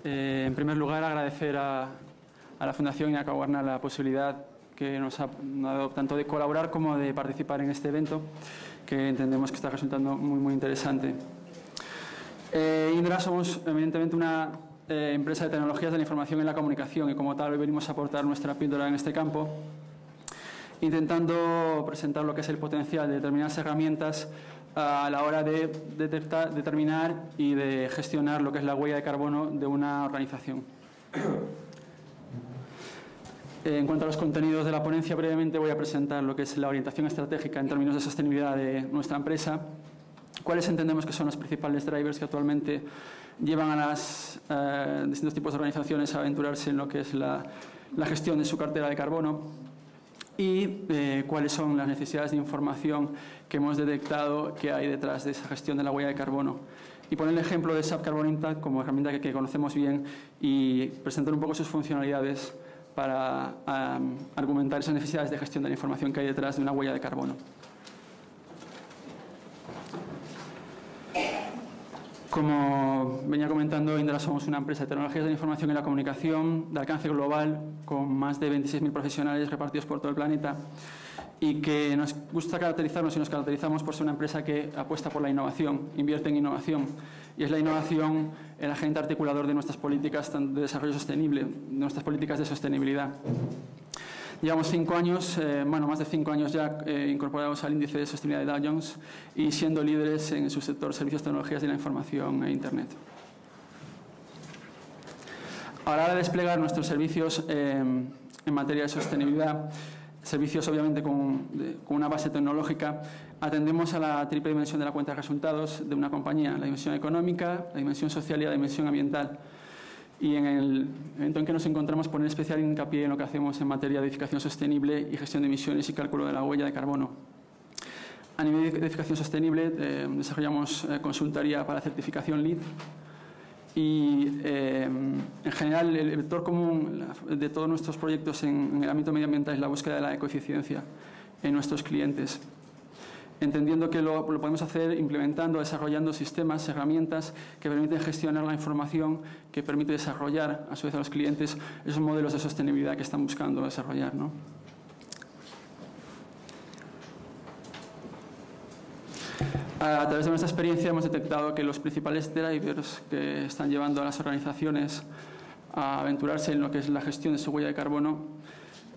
En primer lugar, agradecer a la Fundación y a Caguarna la posibilidad que nos ha dado tanto de colaborar como de participar en este evento, que entendemos que está resultando muy interesante. Indra somos evidentemente una empresa de tecnologías de la información y la comunicación, y como tal hoy venimos a aportar nuestra píldora en este campo, intentando presentar lo que es el potencial de determinadas herramientas a la hora de detectar, determinar y de gestionar lo que es la huella de carbono de una organización. En cuanto a los contenidos de la ponencia, brevemente voy a presentar lo que es la orientación estratégica en términos de sostenibilidad de nuestra empresa, cuáles entendemos que son los principales drivers que actualmente llevan a las distintos tipos de organizaciones a aventurarse en lo que es la gestión de su cartera de carbono, y cuáles son las necesidades de información que hemos detectado que hay detrás de esa gestión de la huella de carbono. Y poner el ejemplo de SAP Carbon Impact como herramienta que conocemos bien y presentar un poco sus funcionalidades para argumentar esas necesidades de gestión de la información que hay detrás de una huella de carbono. Como venía comentando, Indra somos una empresa de tecnologías de la información y la comunicación de alcance global con más de 26.000 profesionales repartidos por todo el planeta, y que nos gusta caracterizarnos y nos caracterizamos por ser una empresa que apuesta por la innovación, invierte en innovación, y es la innovación el agente articulador de nuestras políticas de desarrollo sostenible, de nuestras políticas de sostenibilidad. Llevamos 5 años, más de 5 años ya incorporados al índice de sostenibilidad de Dow Jones y siendo líderes en el subsector servicios, tecnologías de la información e Internet. A la hora de desplegar nuestros servicios en materia de sostenibilidad, servicios obviamente con una base tecnológica, atendemos a la triple dimensión de la cuenta de resultados de una compañía: la dimensión económica, la dimensión social y la dimensión ambiental. Y en el evento en que nos encontramos, poner especial hincapié en lo que hacemos en materia de edificación sostenible y gestión de emisiones y cálculo de la huella de carbono. A nivel de edificación sostenible, desarrollamos consultoría para certificación LEED, y en general el vector común de todos nuestros proyectos en el ámbito medioambiental es la búsqueda de la ecoeficiencia en nuestros clientes, entendiendo que lo podemos hacer implementando, desarrollando sistemas, herramientas que permiten gestionar la información, que permite desarrollar a su vez a los clientes esos modelos de sostenibilidad que están buscando desarrollar, ¿no? A través de nuestra experiencia hemos detectado que los principales drivers que están llevando a las organizaciones a aventurarse en lo que es la gestión de su huella de carbono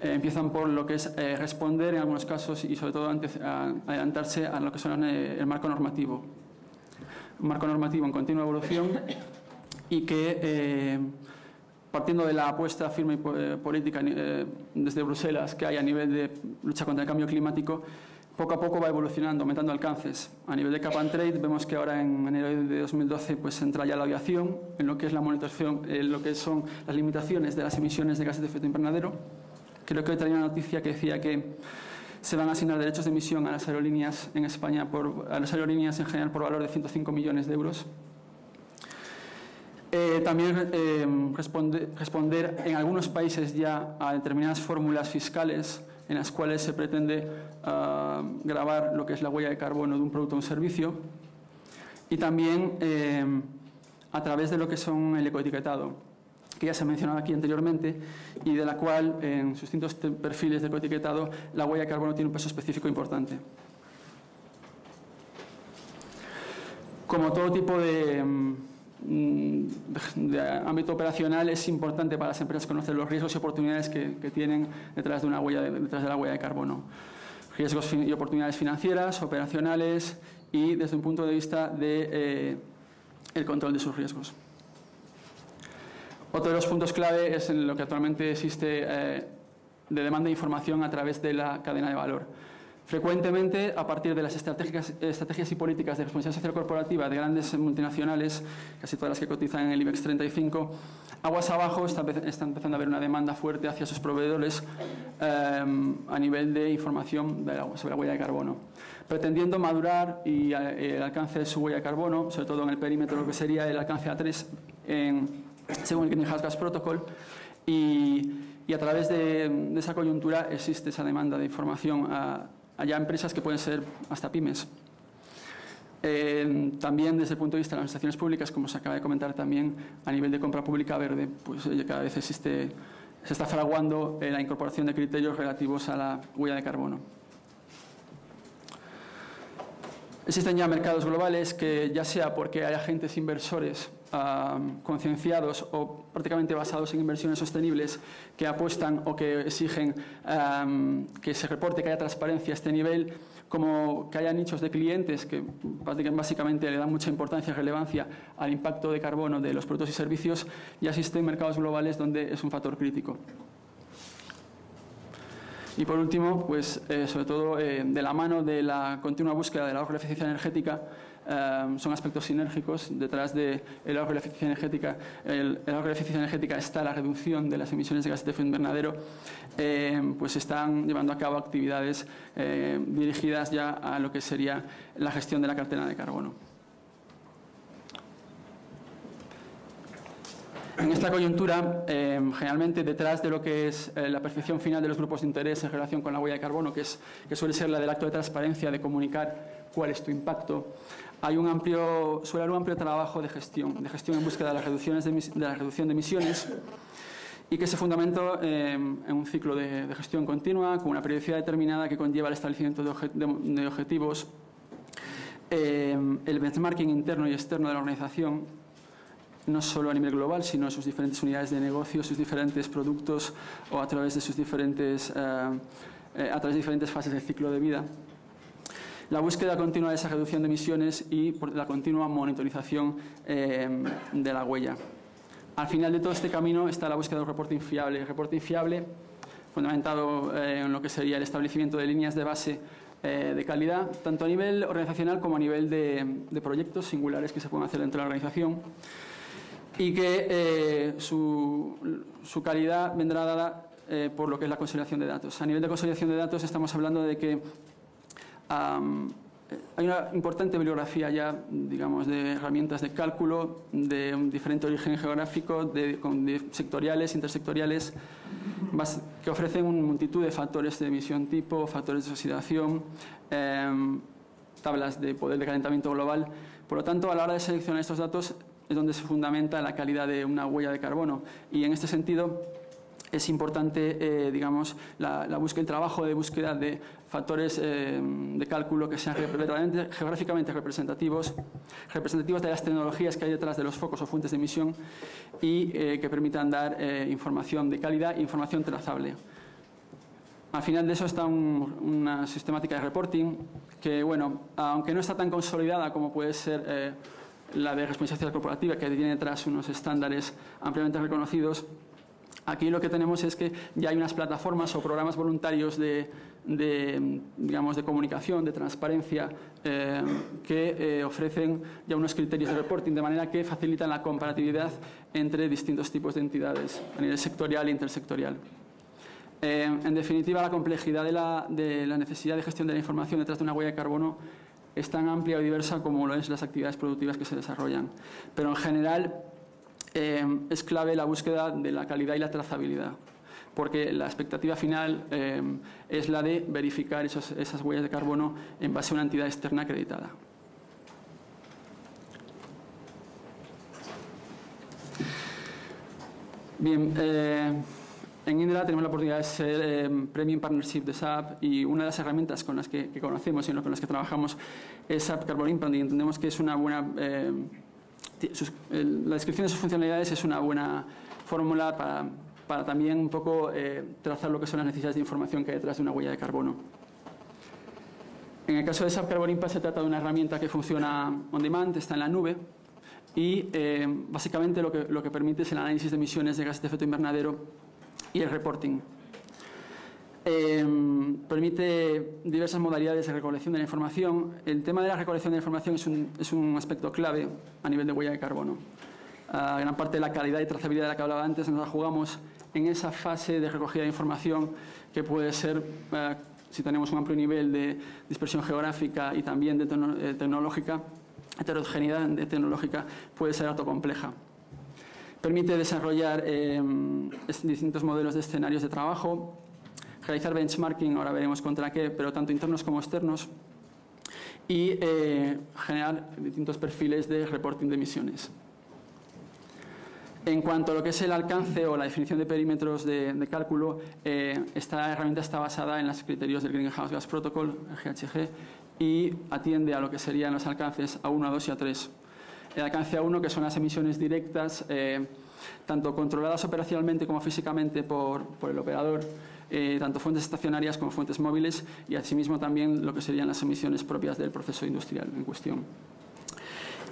empiezan por lo que es responder en algunos casos y sobre todo adelantarse a lo que son el marco normativo. Un marco normativo en continua evolución y que partiendo de la apuesta firme y política desde Bruselas que hay a nivel de lucha contra el cambio climático, poco a poco va evolucionando, aumentando alcances. A nivel de Cap and Trade vemos que ahora en enero de 2012 pues entra ya la aviación en lo que es la monitorización, en lo que son las limitaciones de las emisiones de gases de efecto invernadero. Creo que hoy traía una noticia que decía que se van a asignar derechos de emisión a las aerolíneas en España, a las aerolíneas en general, por valor de 105 millones de euros. También responder en algunos países ya a determinadas fórmulas fiscales en las cuales se pretende gravar lo que es la huella de carbono de un producto o un servicio, y también a través de lo que son el ecoetiquetado, que ya se ha mencionado aquí anteriormente, y de la cual en sus distintos perfiles de ecoetiquetado la huella de carbono tiene un peso específico importante. Como todo tipo de ámbito operacional, es importante para las empresas conocer los riesgos y oportunidades que tienen detrás de la huella de carbono. Riesgos y oportunidades financieras, operacionales y desde un punto de vista de el control de sus riesgos. Otro de los puntos clave es en lo que actualmente existe de demanda de información a través de la cadena de valor. Frecuentemente, a partir de las estrategias y políticas de responsabilidad social corporativa de grandes multinacionales, casi todas las que cotizan en el IBEX 35, aguas abajo está empezando a haber una demanda fuerte hacia sus proveedores a nivel de información sobre la huella de carbono, pretendiendo madurar y el alcance de su huella de carbono, sobre todo en el perímetro de lo que sería el alcance A3 según el Greenhouse Gas Protocol, y a través de esa coyuntura existe esa demanda de información a empresas que pueden ser hasta pymes. También desde el punto de vista de las administraciones públicas, como se acaba de comentar también, a nivel de compra pública verde, pues cada vez se está fraguando la incorporación de criterios relativos a la huella de carbono. Existen ya mercados globales que, ya sea porque hay agentes inversores concienciados o prácticamente basados en inversiones sostenibles que apuestan o que exigen que se reporte, que haya transparencia a este nivel, como que haya nichos de clientes que básicamente le dan mucha importancia y relevancia al impacto de carbono de los productos y servicios, ya existen mercados globales donde es un factor crítico. Y por último, pues sobre todo de la mano de la continua búsqueda del ahorro de eficiencia energética, son aspectos sinérgicos. Detrás del ahorro de eficiencia energética, el ahorro de eficiencia energética está la reducción de las emisiones de gases de efecto invernadero, pues están llevando a cabo actividades dirigidas ya a lo que sería la gestión de la cartera de carbono. En esta coyuntura, generalmente detrás de lo que es la percepción final de los grupos de interés en relación con la huella de carbono, que suele ser la del acto de transparencia, de comunicar cuál es tu impacto, suele haber un amplio trabajo de gestión en búsqueda de la reducción de emisiones, y que se fundamenta en un ciclo de gestión continua, con una periodicidad determinada que conlleva el establecimiento de objetivos, el benchmarking interno y externo de la organización, no solo a nivel global, sino en sus diferentes unidades de negocio, sus diferentes productos o a través de diferentes fases del ciclo de vida. La búsqueda continua de esa reducción de emisiones y la continua monitorización de la huella. Al final de todo este camino está la búsqueda de un reporting fiable. El reporting fiable, fundamentado en lo que sería el establecimiento de líneas de base de calidad, tanto a nivel organizacional como a nivel de proyectos singulares que se pueden hacer dentro de la organización, y que su calidad vendrá dada por lo que es la consolidación de datos. A nivel de consolidación de datos estamos hablando de que hay una importante bibliografía ya, digamos, de herramientas de cálculo de un diferente origen geográfico, sectoriales, intersectoriales, que ofrecen una multitud de factores de emisión tipo, factores de oxidación, tablas de poder de calentamiento global. Por lo tanto, a la hora de seleccionar estos datos es donde se fundamenta la calidad de una huella de carbono, y en este sentido es importante, digamos, el trabajo de búsqueda de factores de cálculo que sean geográficamente representativos de las tecnologías que hay detrás de los focos o fuentes de emisión, y que permitan dar información de calidad e información trazable. Al final de eso está una sistemática de reporting que, bueno, aunque no está tan consolidada como puede ser la de responsabilidad corporativa, que tiene detrás unos estándares ampliamente reconocidos, aquí lo que tenemos es que ya hay unas plataformas o programas voluntarios digamos, de comunicación, de transparencia, que ofrecen ya unos criterios de reporting, de manera que facilitan la comparatividad entre distintos tipos de entidades a nivel sectorial e intersectorial. En definitiva, la complejidad de la necesidad de gestión de la información detrás de una huella de carbono es tan amplia o diversa como lo es las actividades productivas que se desarrollan. Pero en general es clave la búsqueda de la calidad y la trazabilidad, porque la expectativa final es la de verificar esas huellas de carbono en base a una entidad externa acreditada. Bien, en Indra tenemos la oportunidad de ser Premium Partnership de SAP, y una de las herramientas con las que conocemos y con las que trabajamos es SAP Carbon Impact, y entendemos que es una buena... la descripción de sus funcionalidades es una buena fórmula para también un poco trazar lo que son las necesidades de información que hay detrás de una huella de carbono. En el caso de SAP Carbon Impact se trata de una herramienta que funciona on demand, está en la nube, y básicamente lo que permite es el análisis de emisiones de gases de efecto invernadero y el reporting. Permite diversas modalidades de recolección de la información. El tema de la recolección de la información es un aspecto clave a nivel de huella de carbono. Gran parte de la calidad y trazabilidad de la que hablaba antes nos la jugamos en esa fase de recogida de información, que puede ser, si tenemos un amplio nivel de dispersión geográfica y también de tecnológica, heterogeneidad tecnológica, puede ser autocompleja. Permite desarrollar distintos modelos de escenarios de trabajo, realizar benchmarking, ahora veremos contra qué, pero tanto internos como externos, y generar distintos perfiles de reporting de emisiones. En cuanto a lo que es el alcance o la definición de perímetros de cálculo, esta herramienta está basada en los criterios del Greenhouse Gas Protocol, el GHG, y atiende a lo que serían los alcances A1, A2 y A3. El alcance A1, que son las emisiones directas, tanto controladas operacionalmente como físicamente por el operador, tanto fuentes estacionarias como fuentes móviles, y asimismo también lo que serían las emisiones propias del proceso industrial en cuestión.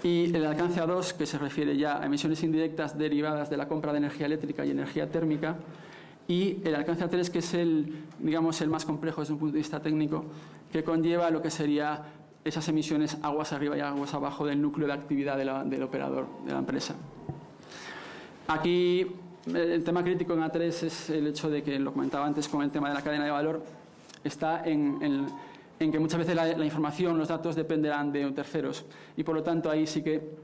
Y el alcance A2, que se refiere ya a emisiones indirectas derivadas de la compra de energía eléctrica y energía térmica, y el alcance A3, que es el más complejo desde un punto de vista técnico, que conlleva lo que sería esas emisiones aguas arriba y aguas abajo del núcleo de actividad del operador, de la empresa. Aquí el tema crítico en A3 es el hecho de que, lo comentaba antes con el tema de la cadena de valor, está en que muchas veces la información, los datos dependerán de terceros, y por lo tanto ahí sí que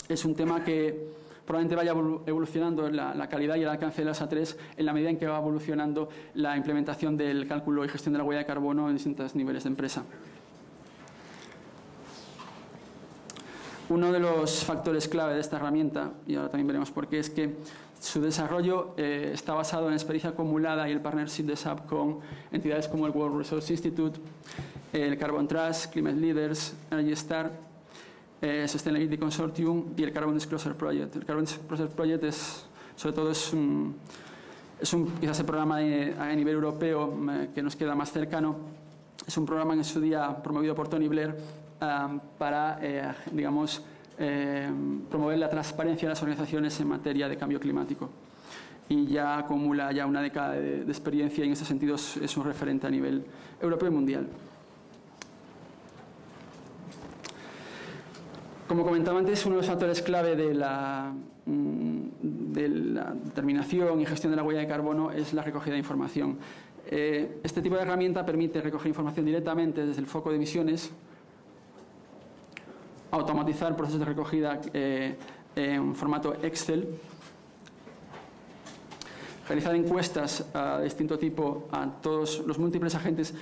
es un tema que probablemente vaya evolucionando la calidad y el alcance de las A3 en la medida en que va evolucionando la implementación del cálculo y gestión de la huella de carbono en distintos niveles de empresa. Uno de los factores clave de esta herramienta, y ahora también veremos por qué, es que su desarrollo está basado en experiencia acumulada y el partnership de SAP con entidades como el World Resources Institute, el Carbon Trust, Climate Leaders, Energy Star, Sustainability Consortium y el Carbon Disclosure Project. El Carbon Disclosure Project sobre todo es quizás el programa a nivel europeo que nos queda más cercano. Es un programa en su día promovido por Tony Blair para, digamos, promover la transparencia de las organizaciones en materia de cambio climático. Y ya acumula ya una década de experiencia y en ese sentido es un referente a nivel europeo y mundial. Como comentaba antes, uno de los factores clave de la determinación y gestión de la huella de carbono es la recogida de información. Este tipo de herramienta permite recoger información directamente desde el foco de emisiones, automatizar procesos de recogida en formato Excel, realizar encuestas de distinto tipo a todos los múltiples agentes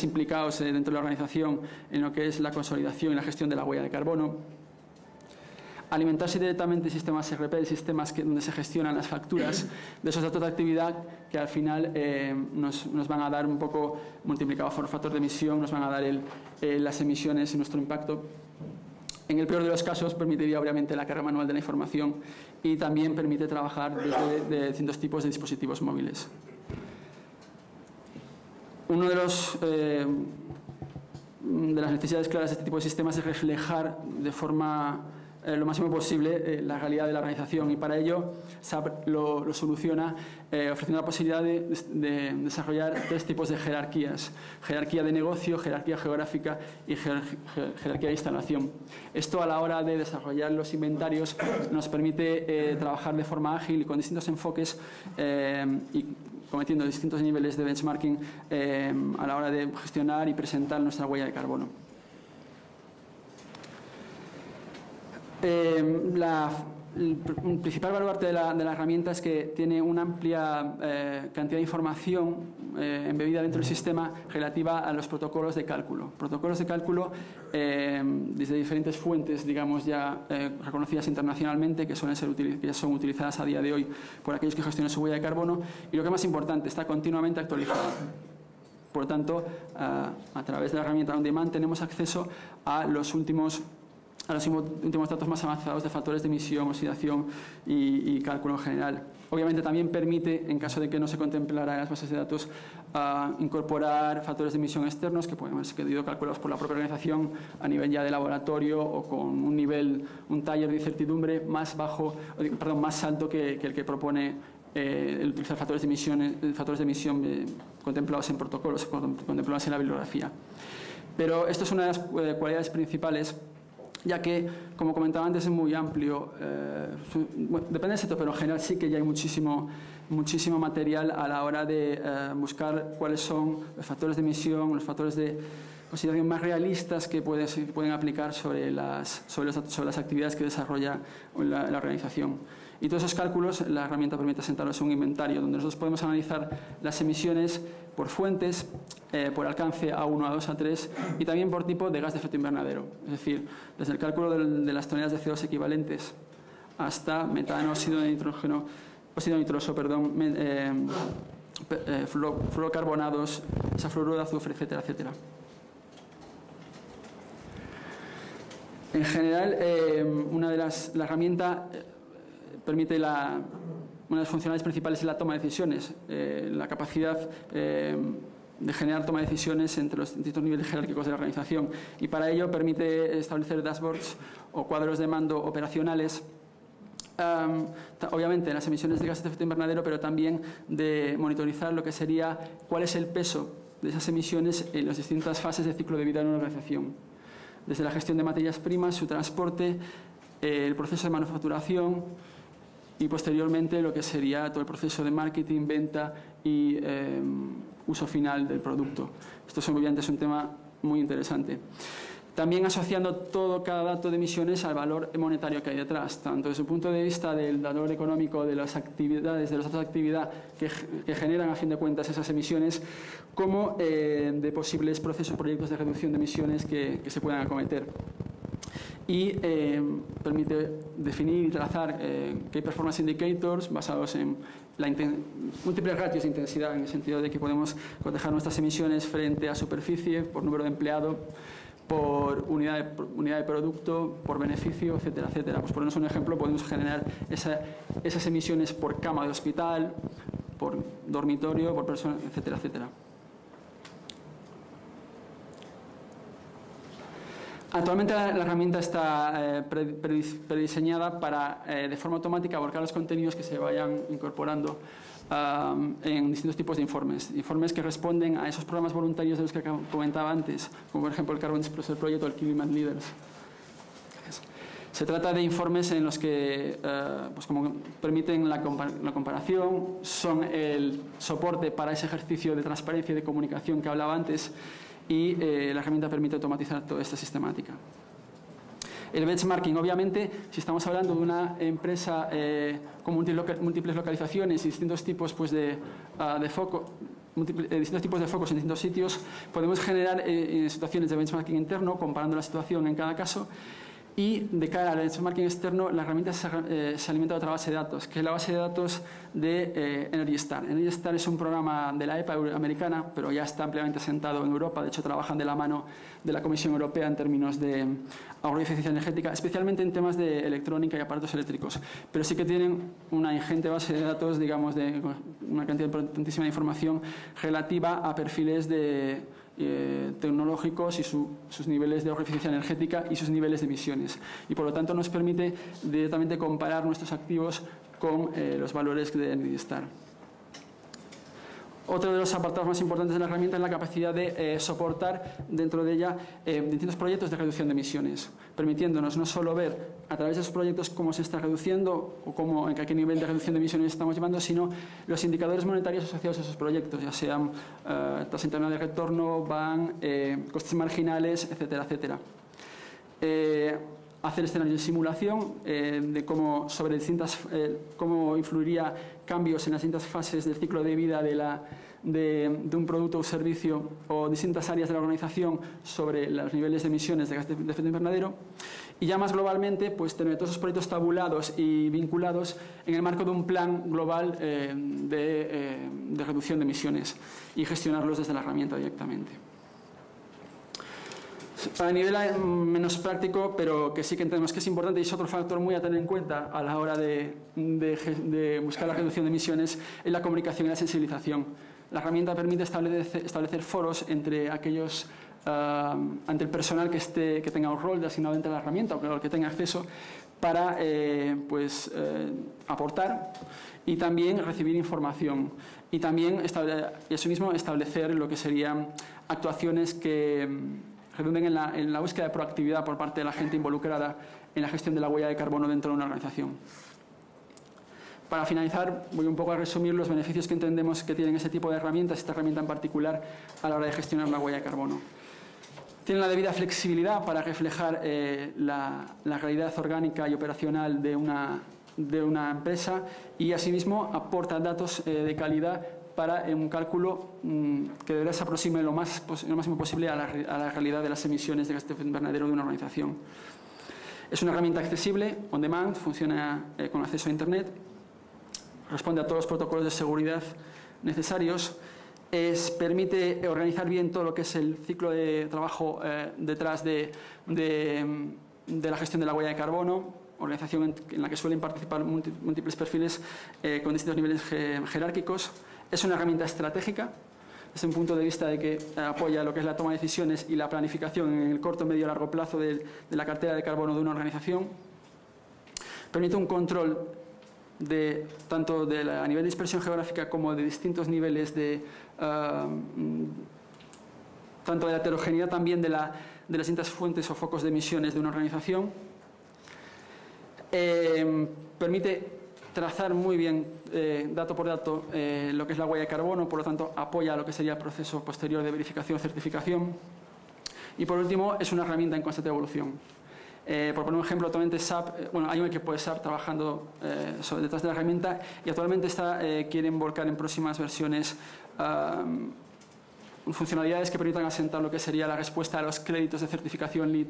implicados dentro de la organización en lo que es la consolidación y la gestión de la huella de carbono, alimentarse directamente de sistemas RP, sistemas donde se gestionan las facturas de esos datos de actividad que al final nos van a dar un poco, multiplicado por factor de emisión, nos van a dar las emisiones y nuestro impacto. En el peor de los casos permitiría obviamente la carga manual de la información y también permite trabajar desde distintos tipos de dispositivos móviles. Uno de las necesidades claras de este tipo de sistemas es reflejar de forma lo máximo posible la realidad de la organización, y para ello SAP lo soluciona ofreciendo la posibilidad de desarrollar tres tipos de jerarquías: jerarquía de negocio, jerarquía geográfica y jerarquía de instalación. Esto, a la hora de desarrollar los inventarios, nos permite trabajar de forma ágil y con distintos enfoques y cometiendo distintos niveles de benchmarking a la hora de gestionar y presentar nuestra huella de carbono. El principal baluarte de la herramienta es que tiene una amplia cantidad de información embebida dentro del sistema relativa a los protocolos de cálculo. Protocolos de cálculo desde diferentes fuentes, digamos, ya reconocidas internacionalmente, que ya son utilizadas a día de hoy por aquellos que gestionan su huella de carbono, y lo que es más importante, está continuamente actualizada. Por lo tanto, a través de la herramienta On Demand tenemos acceso a los últimos datos más avanzados de factores de emisión, oxidación y cálculo en general. Obviamente también permite, en caso de que no se contemplara en las bases de datos, incorporar factores de emisión externos que pueden haber sido calculados por la propia organización a nivel ya de laboratorio o con un taller de incertidumbre más alto que el que propone el utilizar factores de emisión contemplados en protocolos, contemplados en la bibliografía. Pero esto es una de las cualidades principales, ya que, como comentaba antes, es muy amplio. Depende del sector, pero en general sí que ya hay muchísimo material a la hora de buscar cuáles son los factores de emisión, los factores de consideración más realistas que pueden aplicar sobre las actividades que desarrolla la organización. Y todos esos cálculos, la herramienta permite sentarlos en un inventario donde nosotros podemos analizar las emisiones por fuentes, por alcance A1, A2, A3 y también por tipo de gas de efecto invernadero. Es decir, desde el cálculo de las toneladas de CO2 equivalentes hasta metano, óxido nitroso, fluorocarbonados, hexafluoruro de azufre, etcétera, etcétera. En general, la herramienta permite una de las funcionalidades principales es la toma de decisiones, la capacidad de generar toma de decisiones entre los distintos niveles jerárquicos de la organización, y para ello permite establecer dashboards o cuadros de mando operacionales, obviamente las emisiones de gases de efecto invernadero, pero también de monitorizar lo que sería cuál es el peso de esas emisiones en las distintas fases de ciclo de vida de una organización, desde la gestión de materias primas, su transporte, el proceso de manufacturación y posteriormente lo que sería todo el proceso de marketing, venta y uso final del producto. Esto obviamente es un tema muy interesante. También asociando cada dato de emisiones al valor monetario que hay detrás, tanto desde el punto de vista del valor económico de las actividades, de los datos de actividad que generan a fin de cuentas esas emisiones, como de posibles procesos, proyectos de reducción de emisiones que se puedan acometer. Y permite definir y trazar Key Performance Indicators basados en múltiples ratios de intensidad, en el sentido de que podemos cotejar nuestras emisiones frente a superficie, por número de empleado, por unidad de producto, por beneficio, etcétera, etcétera. Pues por ponernos un ejemplo, podemos generar esas emisiones por cama de hospital, por dormitorio, por persona, etcétera, etcétera. Actualmente la herramienta está prediseñada para, de forma automática, abarcar los contenidos que se vayan incorporando en distintos tipos de informes que responden a esos programas voluntarios de los que comentaba antes, como por ejemplo el Carbon Disclosure Project o el Climate Leaders. Se trata de informes en los que pues como permiten la comparación, son el soporte para ese ejercicio de transparencia y de comunicación que hablaba antes, y la herramienta permite automatizar toda esta sistemática. El benchmarking, obviamente, si estamos hablando de una empresa con múltiples localizaciones y distintos tipos pues, de distintos tipos de focos en distintos sitios, podemos generar situaciones de benchmarking interno, comparando la situación en cada caso. Y de cara al benchmarking externo, la herramienta se alimenta de otra base de datos, que es la base de datos de Energy Star. Energy Star es un programa de la EPA americana, pero ya está ampliamente asentado en Europa. De hecho, trabajan de la mano de la Comisión Europea en términos de ahorro y eficiencia energética, especialmente en temas de electrónica y aparatos eléctricos. Pero sí que tienen una ingente base de datos, digamos, de una cantidad importantísima de información relativa a perfiles tecnológicos y sus niveles de ahorro y eficiencia energética y sus niveles de emisiones. Y por lo tanto nos permite directamente comparar nuestros activos con los valores de Energy Star. Otro de los apartados más importantes de la herramienta es la capacidad de soportar dentro de ella distintos proyectos de reducción de emisiones, permitiéndonos no solo ver a través de esos proyectos cómo se está reduciendo o a qué nivel de reducción de emisiones estamos llevando, sino los indicadores monetarios asociados a esos proyectos, ya sean tasa interna de retorno, van, costes marginales, etcétera, etcétera. Hacer escenarios de simulación de cómo influiría cambios en las distintas fases del ciclo de vida de un producto o servicio o distintas áreas de la organización sobre los niveles de emisiones de gases de efecto invernadero. Y ya más globalmente, pues tener todos esos proyectos tabulados y vinculados en el marco de un plan global de reducción de emisiones y gestionarlos desde la herramienta directamente. A nivel menos práctico, pero que sí que entendemos que es importante y es otro factor muy a tener en cuenta a la hora de buscar la reducción de emisiones, es la comunicación y la sensibilización. La herramienta permite establecer foros entre aquellos, ante el personal que tenga un rol de asignado dentro de la herramienta o que tenga acceso para aportar y también recibir información y también asimismo establecer lo que serían actuaciones que redunden en la búsqueda de proactividad por parte de la gente involucrada en la gestión de la huella de carbono dentro de una organización. Para finalizar, voy un poco a resumir los beneficios que entendemos que tienen ese tipo de herramientas, esta herramienta en particular, a la hora de gestionar la huella de carbono. Tiene la debida flexibilidad para reflejar la realidad orgánica y operacional de una empresa y, asimismo, aporta datos de calidad para un cálculo que deberá se aproxime lo máximo posible a la realidad de las emisiones de gases de efecto invernadero de una organización. Es una herramienta accesible, on demand, funciona con acceso a Internet, responde a todos los protocolos de seguridad necesarios, permite organizar bien todo lo que es el ciclo de trabajo detrás de la gestión de la huella de carbono, organización en la que suelen participar múltiples perfiles con distintos niveles jerárquicos. Es una herramienta estratégica desde un punto de vista de que apoya lo que es la toma de decisiones y la planificación en el corto, medio y largo plazo de la cartera de carbono de una organización. Permite un control tanto a nivel de dispersión geográfica como de distintos niveles tanto de la heterogeneidad también de las distintas fuentes o focos de emisiones de una organización. Permite trazar muy bien, dato por dato, lo que es la huella de carbono, por lo tanto apoya lo que sería el proceso posterior de verificación o certificación. Y por último, es una herramienta en constante evolución. Por poner un ejemplo, actualmente SAP, hay un equipo de SAP trabajando detrás de la herramienta y actualmente quieren volcar en próximas versiones funcionalidades que permitan asentar lo que sería la respuesta a los créditos de certificación LEED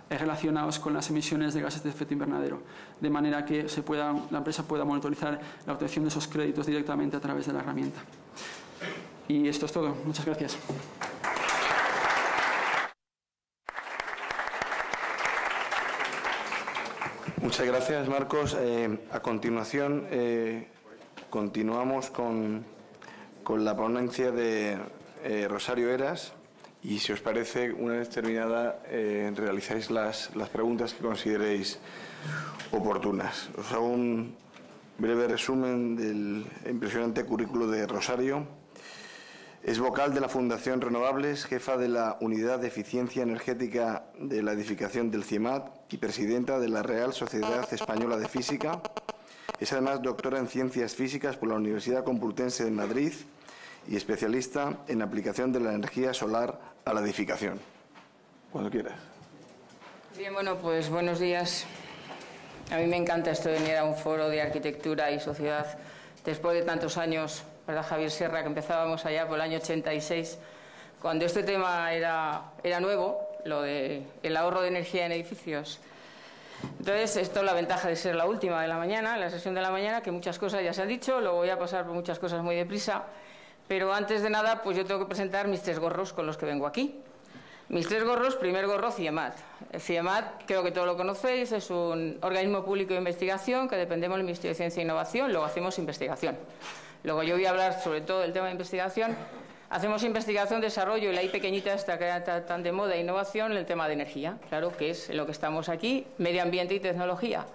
relacionados con las emisiones de gases de efecto invernadero, de manera que la empresa pueda monitorizar la obtención de esos créditos directamente a través de la herramienta. Y esto es todo. Muchas gracias. Muchas gracias, Marcos. A continuación, continuamos con la ponencia de Rosario Heras y, si os parece, una vez terminada, realizáis las preguntas que consideréis oportunas. Os hago un breve resumen del impresionante currículo de Rosario. Es vocal de la Fundación Renovables, jefa de la Unidad de Eficiencia Energética de la Edificación del CIEMAT y presidenta de la Real Sociedad Española de Física. Es además doctora en Ciencias Físicas por la Universidad Complutense de Madrid y especialista en aplicación de la energía solar a la edificación. Cuando quieras. Bien, bueno, pues buenos días. A mí me encanta esto de venir a un foro de arquitectura y sociedad después de tantos años, ¿verdad, Javier Sierra? Que empezábamos allá por el año 86, cuando este tema era nuevo, lo del ahorro de energía en edificios. Entonces, esto es la ventaja de ser la última de la mañana, la sesión de la mañana, que muchas cosas ya se han dicho, luego voy a pasar por muchas cosas muy deprisa, pero antes de nada, pues yo tengo que presentar mis 3 gorros con los que vengo aquí. Mis 3 gorros: primer gorro, CIEMAT. El CIEMAT, creo que todos lo conocéis, es un organismo público de investigación que dependemos del Ministerio de Ciencia e Innovación, luego hacemos investigación. Luego yo voy a hablar sobre todo del tema de investigación. Hacemos investigación, desarrollo y la I pequeñita esta que está tan de moda, innovación, en el tema de energía, claro, que es en lo que estamos aquí, medio ambiente y tecnología.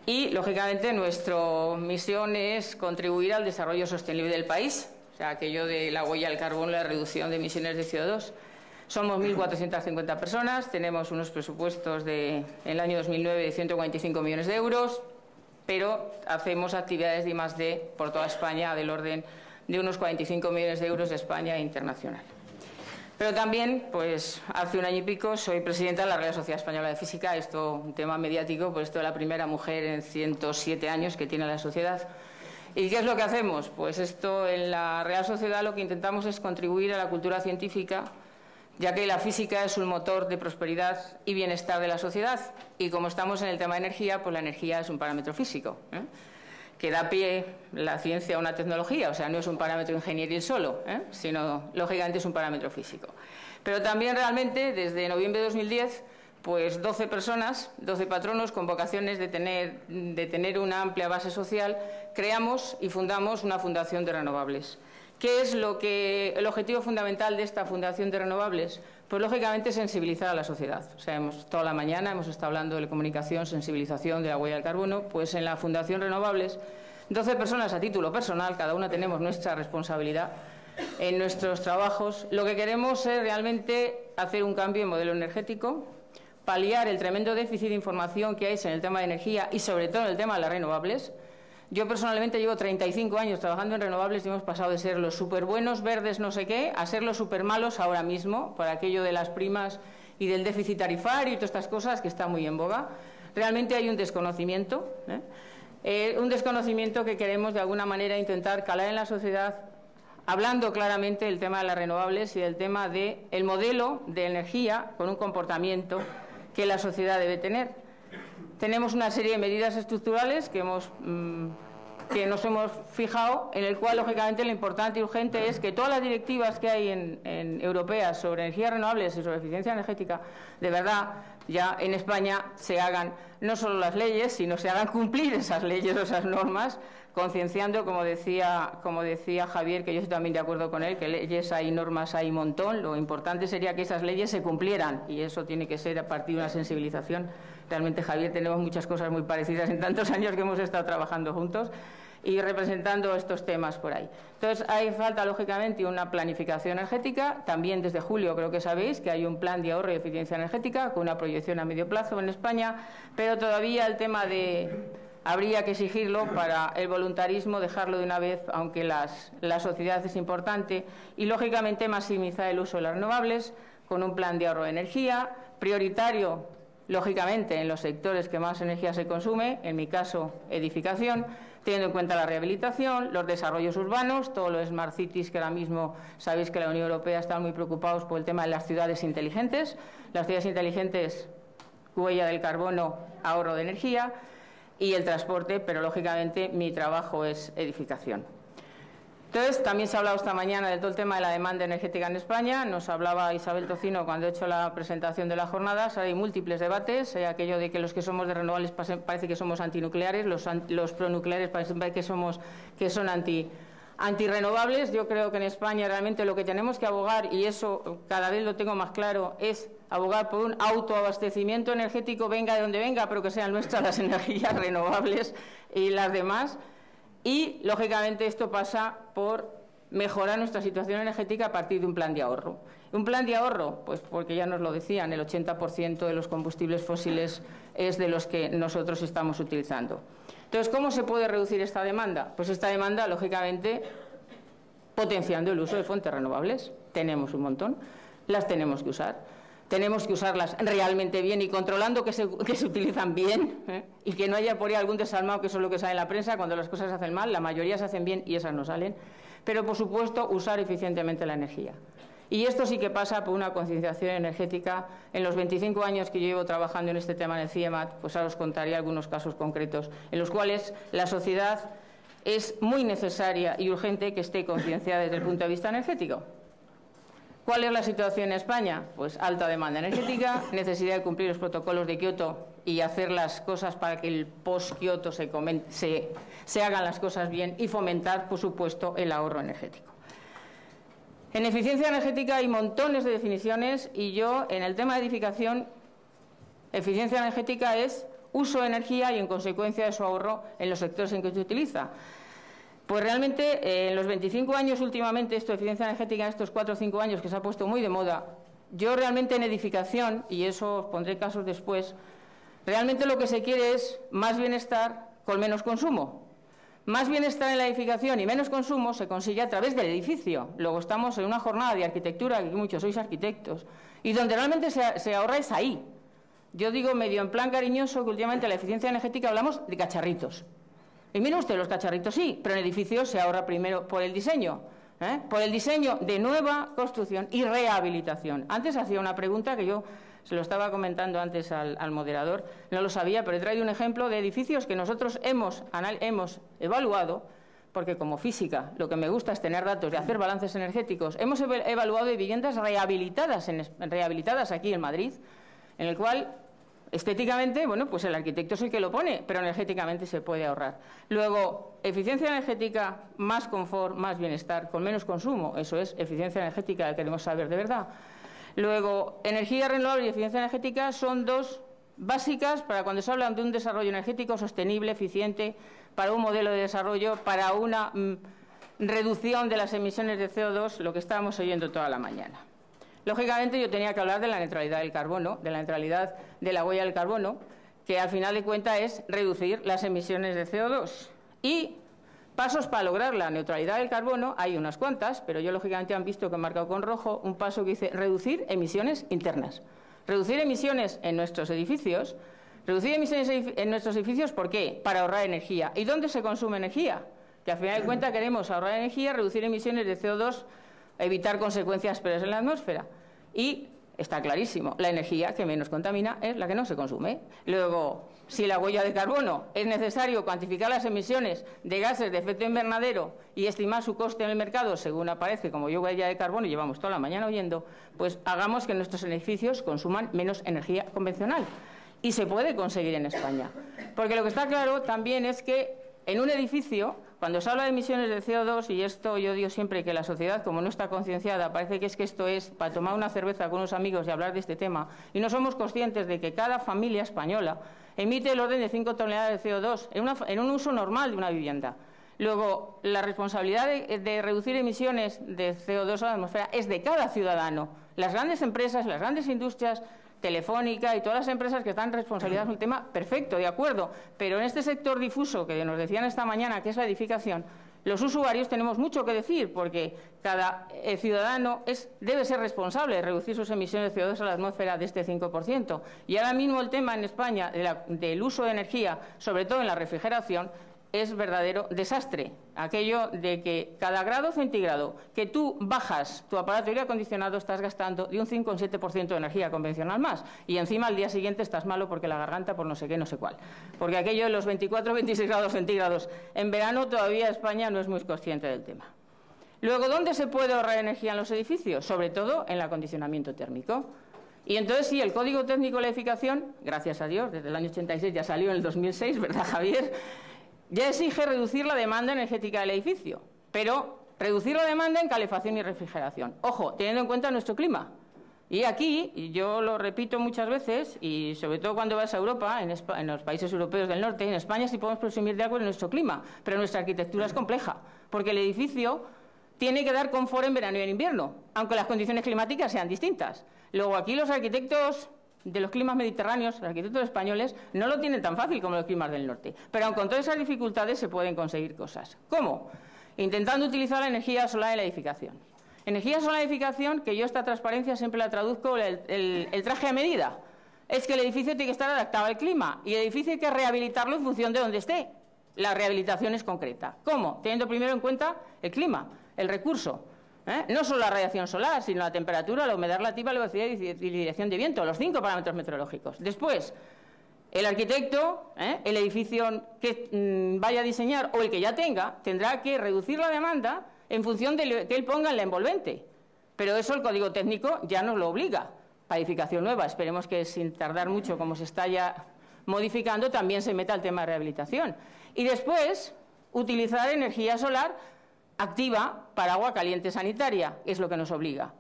Y, lógicamente, nuestra misión es contribuir al desarrollo sostenible del país, o sea, aquello de la huella del carbono, la reducción de emisiones de CO2. Somos 1.450 personas, tenemos unos presupuestos en el año 2009 de 145 millones de euros, pero hacemos actividades de I+D por toda España del orden de unos 45 millones de euros de España e internacional. Pero también, pues hace un año y pico, soy presidenta de la Real Sociedad Española de Física, esto un tema mediático, pues esto es la primera mujer en 107 años que tiene la sociedad. ¿Y qué es lo que hacemos? Pues esto, en la Real Sociedad lo que intentamos es contribuir a la cultura científica, ya que la física es un motor de prosperidad y bienestar de la sociedad. Y como estamos en el tema de energía, pues la energía es un parámetro físico, que da pie la ciencia a una tecnología, o sea, no es un parámetro ingenieril solo, sino, lógicamente, es un parámetro físico. Pero también, realmente, desde noviembre de 2010, pues 12 personas, 12 patronos con vocaciones de tener una amplia base social, creamos y fundamos una fundación de renovables. ¿Qué es el objetivo fundamental de esta Fundación de Renovables? Pues, lógicamente, sensibilizar a la sociedad. O sea, toda la mañana hemos estado hablando de comunicación, sensibilización de la huella del carbono. Pues en la Fundación Renovables, 12 personas a título personal, cada una tenemos nuestra responsabilidad en nuestros trabajos. Lo que queremos es realmente hacer un cambio en modelo energético, paliar el tremendo déficit de información que hay en el tema de energía y, sobre todo, en el tema de las renovables. Yo personalmente llevo 35 años trabajando en renovables y hemos pasado de ser los súper buenos, verdes, no sé qué, a ser los súper malos ahora mismo, por aquello de las primas y del déficit tarifario y todas estas cosas que está muy en boga. Realmente hay un desconocimiento, un desconocimiento que queremos de alguna manera intentar calar en la sociedad, hablando claramente del tema de las renovables y del tema del modelo de energía con un comportamiento que la sociedad debe tener. Tenemos una serie de medidas estructurales que nos hemos fijado, en el cual, lógicamente, lo importante y urgente es que todas las directivas que hay en europeas sobre energías renovables y sobre eficiencia energética, de verdad, ya en España se hagan no solo las leyes, sino se hagan cumplir esas leyes o esas normas, concienciando, como decía Javier, que yo estoy también de acuerdo con él, que leyes hay, normas hay un montón. Lo importante sería que esas leyes se cumplieran, y eso tiene que ser a partir de una sensibilización. Realmente, Javier, tenemos muchas cosas muy parecidas en tantos años que hemos estado trabajando juntos y representando estos temas por ahí. Entonces, hay falta, lógicamente, una planificación energética. También desde julio creo que sabéis que hay un plan de ahorro y eficiencia energética con una proyección a medio plazo en España, pero todavía el tema habría que exigirlo para el voluntarismo, dejarlo de una vez, aunque la sociedad es importante, y, lógicamente, maximizar el uso de las renovables con un plan de ahorro de energía, prioritario, lógicamente, en los sectores que más energía se consume, en mi caso, edificación, teniendo en cuenta la rehabilitación, los desarrollos urbanos, todos los Smart Cities, que ahora mismo sabéis que la Unión Europea está muy preocupados por el tema de las ciudades inteligentes. Las ciudades inteligentes, huella del carbono, ahorro de energía, y el transporte, pero lógicamente mi trabajo es edificación. Entonces, también se ha hablado esta mañana de todo el tema de la demanda energética en España. Nos hablaba Isabel Tocino cuando he hecho la presentación de la jornada. Hay múltiples debates, aquello de que los que somos de renovables parece que somos antinucleares, los pronucleares parece que son antirrenovables. Yo creo que en España realmente lo que tenemos que abogar, y eso cada vez lo tengo más claro, es abogar por un autoabastecimiento energético, venga de donde venga, pero que sean nuestras las energías renovables y las demás. Y, lógicamente, esto pasa por mejorar nuestra situación energética a partir de un plan de ahorro. ¿Un plan de ahorro? Pues porque ya nos lo decían, el 80% de los combustibles fósiles es de los que nosotros estamos utilizando. Entonces, ¿cómo se puede reducir esta demanda? Pues esta demanda, lógicamente, potenciando el uso de fuentes renovables. Tenemos un montón, las tenemos que usar. Tenemos que usarlas realmente bien y controlando que se utilizan bien, y que no haya por ahí algún desalmado, que eso es lo que sale en la prensa cuando las cosas se hacen mal. La mayoría se hacen bien y esas no salen. Pero, por supuesto, usar eficientemente la energía. Y esto sí que pasa por una concienciación energética. En los 25 años que yo llevo trabajando en este tema en el CIEMAT, pues ahora os contaré algunos casos concretos en los cuales la sociedad es muy necesaria y urgente que esté concienciada desde el punto de vista energético. ¿Cuál es la situación en España? Pues alta demanda energética, necesidad de cumplir los protocolos de Kioto y hacer las cosas para que el post-Kioto se hagan las cosas bien, y fomentar, por supuesto, el ahorro energético. En eficiencia energética hay montones de definiciones, y yo, en el tema de edificación, eficiencia energética es uso de energía y, en consecuencia, de su ahorro en los sectores en que se utiliza. Pues realmente, en los 25 años últimamente, esto de eficiencia energética, en estos 4 o 5 años que se ha puesto muy de moda, yo realmente en edificación, y eso os pondré casos después, realmente lo que se quiere es más bienestar con menos consumo. Más bienestar en la edificación y menos consumo se consigue a través del edificio. Luego estamos en una jornada de arquitectura, que muchos sois arquitectos, y donde realmente se ahorra es ahí. Yo digo medio en plan cariñoso que últimamente en la eficiencia energética hablamos de cacharritos. Y miren ustedes, los cacharritos sí, pero en edificios se ahorra primero por el diseño, por el diseño de nueva construcción y rehabilitación. Antes hacía una pregunta que yo se lo estaba comentando antes al moderador, no lo sabía, pero he traído un ejemplo de edificios que nosotros hemos evaluado, porque como física lo que me gusta es tener datos y hacer balances energéticos. Hemos evaluado de viviendas rehabilitadas aquí en Madrid, en el cual estéticamente, bueno, pues el arquitecto es el que lo pone, pero energéticamente se puede ahorrar. Luego, eficiencia energética, más confort, más bienestar, con menos consumo. Eso es eficiencia energética, que queremos saber de verdad. Luego, energía renovable y eficiencia energética son dos básicas para cuando se habla de un desarrollo energético sostenible, eficiente, para un modelo de desarrollo, para una reducción de las emisiones de CO2, lo que estábamos oyendo toda la mañana. Lógicamente, yo tenía que hablar de la neutralidad del carbono, de la neutralidad de la huella del carbono, que al final de cuentas es reducir las emisiones de CO2. Y pasos para lograr la neutralidad del carbono hay unas cuantas, pero yo lógicamente han visto que he marcado con rojo un paso que dice reducir emisiones internas. Reducir emisiones en nuestros edificios. Reducir emisiones en nuestros edificios, ¿por qué? Para ahorrar energía. ¿Y dónde se consume energía? Que al final de cuentas queremos ahorrar energía, reducir emisiones de CO2, evitar consecuencias peores en la atmósfera. Y está clarísimo, la energía que menos contamina es la que no se consume. Luego, si la huella de carbono es necesario cuantificar las emisiones de gases de efecto invernadero y estimar su coste en el mercado, según aparece como huella de carbono, y llevamos toda la mañana oyendo, pues hagamos que nuestros edificios consuman menos energía convencional. Y se puede conseguir en España. Porque lo que está claro también es que en un edificio, cuando se habla de emisiones de CO2, y esto yo digo siempre que la sociedad, como no está concienciada, parece que esto es para tomar una cerveza con unos amigos y hablar de este tema, y no somos conscientes de que cada familia española emite el orden de 5 toneladas de CO2 en un uso normal de una vivienda. Luego, la responsabilidad de reducir emisiones de CO2 a la atmósfera es de cada ciudadano. Las grandes empresas, las grandes industrias, Telefónica y todas las empresas que están responsabilizadas en el tema, perfecto, de acuerdo, pero en este sector difuso que nos decían esta mañana, que es la edificación, los usuarios tenemos mucho que decir, porque cada ciudadano debe ser responsable de reducir sus emisiones de CO2 a la atmósfera de este 5%. Y ahora mismo el tema en España del uso de energía, sobre todo en la refrigeración, es verdadero desastre. Aquello de que cada grado centígrado que tú bajas tu aparato de aire acondicionado estás gastando de un 5 a un 7% de energía convencional más. Y encima al día siguiente estás malo porque la garganta por no sé qué, no sé cuál. Porque aquello de los 24 o 26 grados centígrados en verano todavía España no es muy consciente del tema. Luego, ¿dónde se puede ahorrar energía en los edificios? Sobre todo en el acondicionamiento térmico. Y entonces sí, el Código Técnico de la Edificación, gracias a Dios, desde el año 86 ya salió en el 2006, ¿verdad, Javier?, ya exige reducir la demanda energética del edificio, pero reducir la demanda en calefacción y refrigeración. Ojo, teniendo en cuenta nuestro clima. Y aquí, y yo lo repito muchas veces, y sobre todo cuando vas a Europa, en los países europeos del norte, en España sí podemos presumir de algo en nuestro clima, pero nuestra arquitectura es compleja, porque el edificio tiene que dar confort en verano y en invierno, aunque las condiciones climáticas sean distintas. Luego aquí los arquitectos de los climas mediterráneos, los arquitectos españoles, no lo tienen tan fácil como los climas del norte. Pero aun con todas esas dificultades se pueden conseguir cosas. ¿Cómo? Intentando utilizar la energía solar en la edificación. Energía solar en la edificación, que yo esta transparencia siempre la traduzco el traje a medida. Es que el edificio tiene que estar adaptado al clima y el edificio hay que rehabilitarlo en función de donde esté. La rehabilitación es concreta. ¿Cómo? Teniendo primero en cuenta el clima, el recurso. No solo la radiación solar, sino la temperatura, la humedad relativa, la velocidad y dirección de viento, los 5 parámetros meteorológicos. Después, el arquitecto, el edificio que vaya a diseñar o el que ya tenga, tendrá que reducir la demanda en función de lo que él ponga en la envolvente. Pero eso el Código Técnico ya nos lo obliga. Para edificación nueva, esperemos que sin tardar mucho, como se está ya modificando, también se meta el tema de rehabilitación. Y después, utilizar energía solar activa para agua caliente sanitaria, es lo que nos obliga.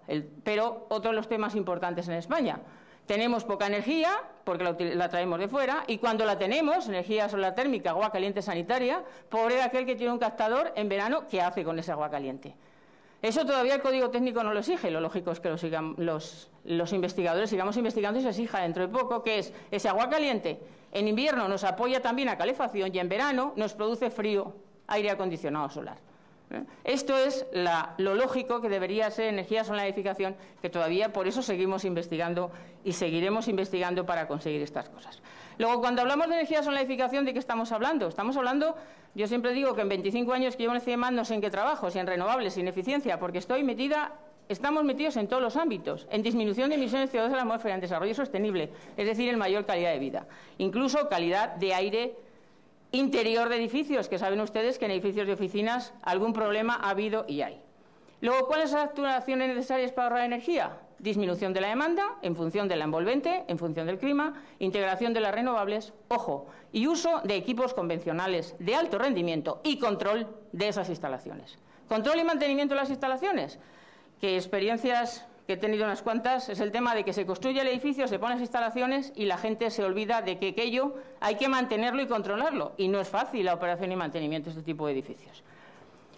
Pero otro de los temas importantes en España. Tenemos poca energía, porque la traemos de fuera, y cuando la tenemos, energía solar térmica, agua caliente sanitaria, pobre aquel que tiene un captador en verano, ¿qué hace con ese agua caliente? Eso todavía el Código Técnico no lo exige, lo lógico es que los investigadores sigamos investigando y se exija dentro de poco, que es ese agua caliente. En invierno nos apoya también a calefacción y en verano nos produce frío, aire acondicionado solar. Esto es lo lógico que debería ser energía solar en la edificación, que todavía por eso seguimos investigando y seguiremos investigando para conseguir estas cosas. Luego, cuando hablamos de energía solar en la edificación, ¿de qué estamos hablando? Estamos hablando, yo siempre digo que en 25 años que llevo en el CIEMAT no sé en qué trabajo, si en renovables, si en eficiencia, porque estamos metidos en todos los ámbitos, en disminución de emisiones de CO2 a la atmósfera, en desarrollo sostenible, es decir, en mayor calidad de vida, incluso calidad de aire interior de edificios, que saben ustedes que en edificios de oficinas algún problema ha habido y hay. Luego, ¿cuáles son las actuaciones necesarias para ahorrar energía? Disminución de la demanda en función de la envolvente, en función del clima, integración de las renovables, ojo, y uso de equipos convencionales de alto rendimiento y control de esas instalaciones. Control y mantenimiento de las instalaciones, que experiencias que he tenido unas cuantas, es el tema de que se construye el edificio, se ponen las instalaciones y la gente se olvida de que aquello hay que mantenerlo y controlarlo. Y no es fácil la operación y mantenimiento de este tipo de edificios.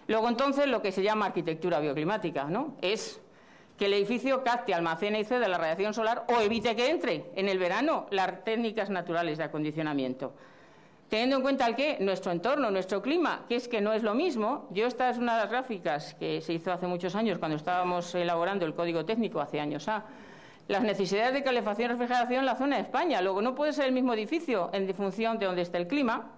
Luego, entonces, lo que se llama arquitectura bioclimática, ¿no? Es que el edificio capte, almacene y ceda la radiación solar o evite que entre en el verano las técnicas naturales de acondicionamiento. Teniendo en cuenta nuestro entorno, nuestro clima, que es que no es lo mismo. Esta es una de las gráficas que se hizo hace muchos años, cuando estábamos elaborando el código técnico, hace años. Las necesidades de calefacción y refrigeración en la zona de España. Luego, no puede ser el mismo edificio en función de dónde esté el clima.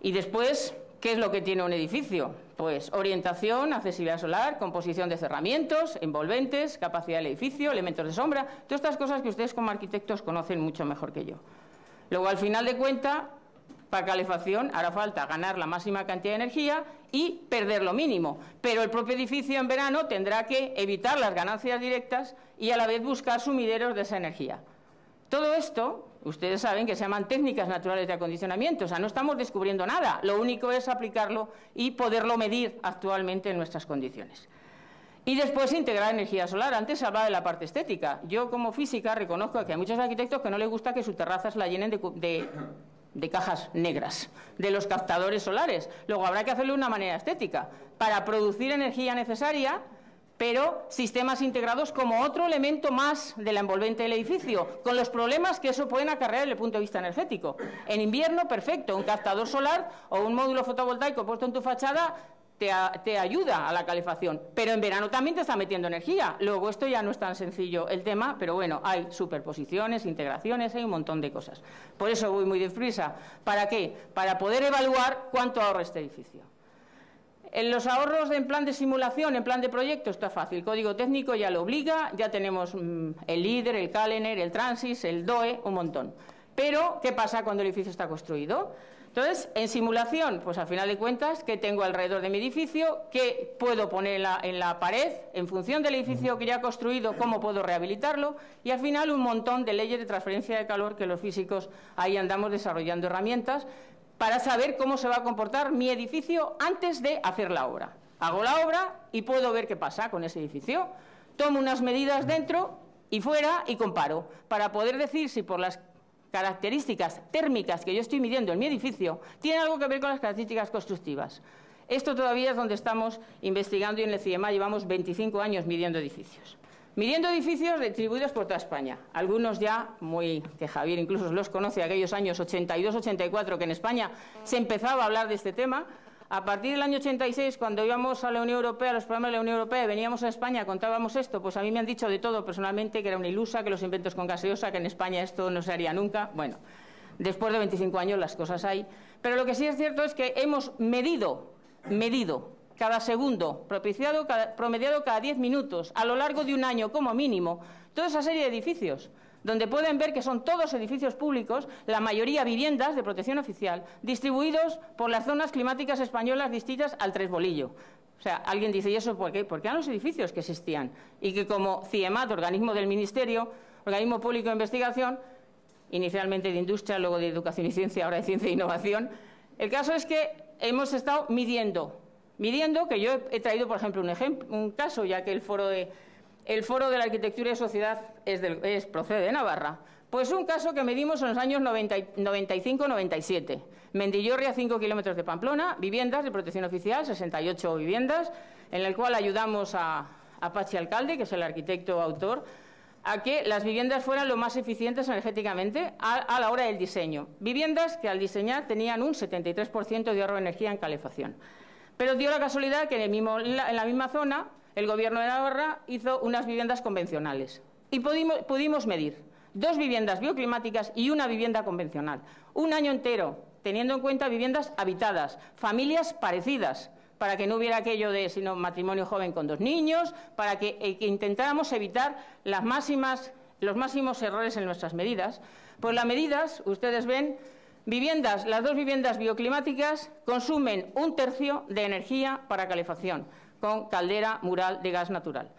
Y después, ¿qué es lo que tiene un edificio? Pues orientación, accesibilidad solar, composición de cerramientos, envolventes, capacidad del edificio, elementos de sombra, todas estas cosas que ustedes como arquitectos conocen mucho mejor que yo. Luego, al final de cuentas, para calefacción hará falta ganar la máxima cantidad de energía y perder lo mínimo, pero el propio edificio en verano tendrá que evitar las ganancias directas y a la vez buscar sumideros de esa energía. Todo esto, ustedes saben que se llaman técnicas naturales de acondicionamiento, o sea, no estamos descubriendo nada, lo único es aplicarlo y poderlo medir actualmente en nuestras condiciones. Y después integrar energía solar. Antes se hablaba de la parte estética. Yo como física reconozco que hay muchos arquitectos que no les gusta que sus terrazas la llenen de cajas negras, de los captadores solares. Luego habrá que hacerlo de una manera estética, para producir energía necesaria, pero sistemas integrados como otro elemento más de la envolvente del edificio, con los problemas que eso pueden acarrear desde el punto de vista energético. En invierno, perfecto, un captador solar o un módulo fotovoltaico puesto en tu fachada te ayuda a la calefacción, pero en verano también te está metiendo energía. Luego, esto ya no es tan sencillo el tema, pero bueno, hay superposiciones, integraciones, hay un montón de cosas. Por eso voy muy deprisa. ¿Para qué? Para poder evaluar cuánto ahorra este edificio. En los ahorros en plan de simulación, en plan de proyecto, está fácil. El código técnico ya lo obliga, ya tenemos el LEED, el CALENER, el TRANSIS, el DOE, un montón. Pero, ¿qué pasa cuando el edificio está construido? Entonces, en simulación, pues al final de cuentas, ¿qué tengo alrededor de mi edificio? ¿Qué puedo poner en la pared? En función del edificio que ya he construido, ¿cómo puedo rehabilitarlo? Y al final un montón de leyes de transferencia de calor que los físicos ahí andamos desarrollando herramientas para saber cómo se va a comportar mi edificio antes de hacer la obra. Hago la obra y puedo ver qué pasa con ese edificio. Tomo unas medidas dentro y fuera y comparo, para poder decir si por las características térmicas que yo estoy midiendo en mi edificio tiene algo que ver con las características constructivas. Esto todavía es donde estamos investigando y en el CIEMA llevamos 25 años midiendo edificios. Midiendo edificios distribuidos por toda España. Algunos ya, que Javier incluso los conoce, aquellos años 82-84, que en España se empezaba a hablar de este tema. A partir del año 86, cuando íbamos a la Unión Europea, a los programas de la Unión Europea, veníamos a España, contábamos esto, pues a mí me han dicho de todo personalmente, que era una ilusa, que los inventos con gaseosa, que en España esto no se haría nunca. Bueno, después de 25 años las cosas hay. Pero lo que sí es cierto es que hemos medido cada segundo, promediado cada 10 minutos, a lo largo de un año como mínimo, toda esa serie de edificios, donde pueden ver que son todos edificios públicos, la mayoría viviendas de protección oficial, distribuidos por las zonas climáticas españolas distintas al Tresbolillo. O sea, alguien dice, ¿y eso por qué? Porque eran los edificios que existían y que como CIEMAT, organismo del Ministerio, organismo público de investigación, inicialmente de industria, luego de educación y ciencia, ahora de ciencia e innovación, el caso es que hemos estado midiendo, que yo he traído, por ejemplo, un caso, ya que el foro de la arquitectura y sociedad procede de Navarra, pues un caso que medimos en los años 95-97. Mendillorri, a 5 kilómetros de Pamplona, viviendas de protección oficial, 68 viviendas, en el cual ayudamos a Pachi Alcalde, que es el arquitecto autor, a que las viviendas fueran lo más eficientes energéticamente a la hora del diseño. Viviendas que al diseñar tenían un 73% de ahorro de energía en calefacción. Pero dio la casualidad que en la misma zona el Gobierno de Navarra hizo unas viviendas convencionales y pudimos medir 2 viviendas bioclimáticas y una vivienda convencional. Un año entero, teniendo en cuenta viviendas habitadas, familias parecidas, para que no hubiera aquello de sino matrimonio joven con 2 niños, para que intentáramos evitar los máximos errores en nuestras medidas. Pues las medidas, ustedes ven, las 2 viviendas bioclimáticas consumen 1/3 de energía para calefacción, con caldera mural de gas natural.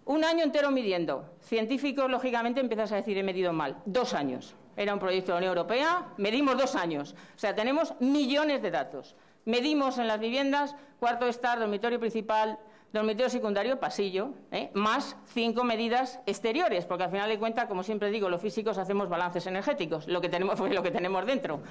Un año entero midiendo. Científicos, lógicamente, empiezas a decir, he medido mal. 2 años. Era un proyecto de la Unión Europea, medimos 2 años. O sea, tenemos millones de datos. Medimos en las viviendas, cuarto de estar, dormitorio principal, dormitorio secundario, pasillo, más 5 medidas exteriores, porque al final de cuentas, como siempre digo, los físicos hacemos balances energéticos, lo que tenemos fue lo que tenemos dentro.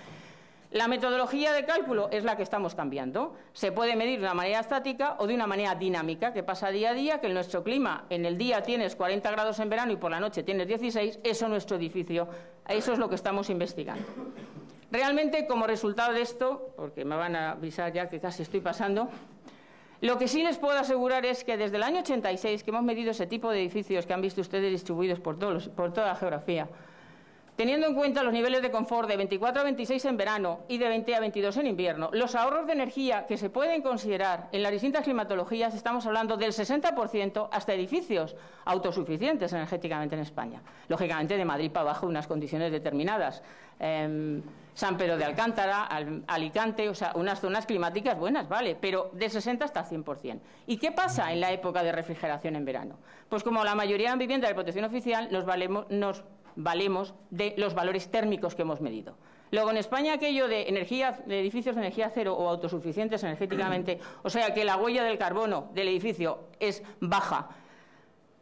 La metodología de cálculo es la que estamos cambiando. Se puede medir de una manera estática o de una manera dinámica, que pasa día a día, que en nuestro clima en el día tienes 40 grados en verano y por la noche tienes 16, eso es nuestro edificio, eso es lo que estamos investigando. Realmente, como resultado de esto, porque me van a avisar ya que casi estoy pasando, lo que sí les puedo asegurar es que desde el año 86, que hemos medido ese tipo de edificios que han visto ustedes distribuidos por toda la geografía, teniendo en cuenta los niveles de confort de 24 a 26 en verano y de 20 a 22 en invierno, los ahorros de energía que se pueden considerar en las distintas climatologías, estamos hablando del 60% hasta edificios autosuficientes energéticamente en España. Lógicamente, de Madrid para abajo, unas condiciones determinadas. San Pedro de Alcántara, Alicante, o sea, unas zonas climáticas buenas, vale, pero de 60 hasta 100%. ¿Y qué pasa en la época de refrigeración en verano? Pues como la mayoría de viviendas de protección oficial, nos valemos de los valores térmicos que hemos medido. Luego, en España, aquello de edificios de energía cero o autosuficientes energéticamente, o sea, que la huella del carbono del edificio es baja,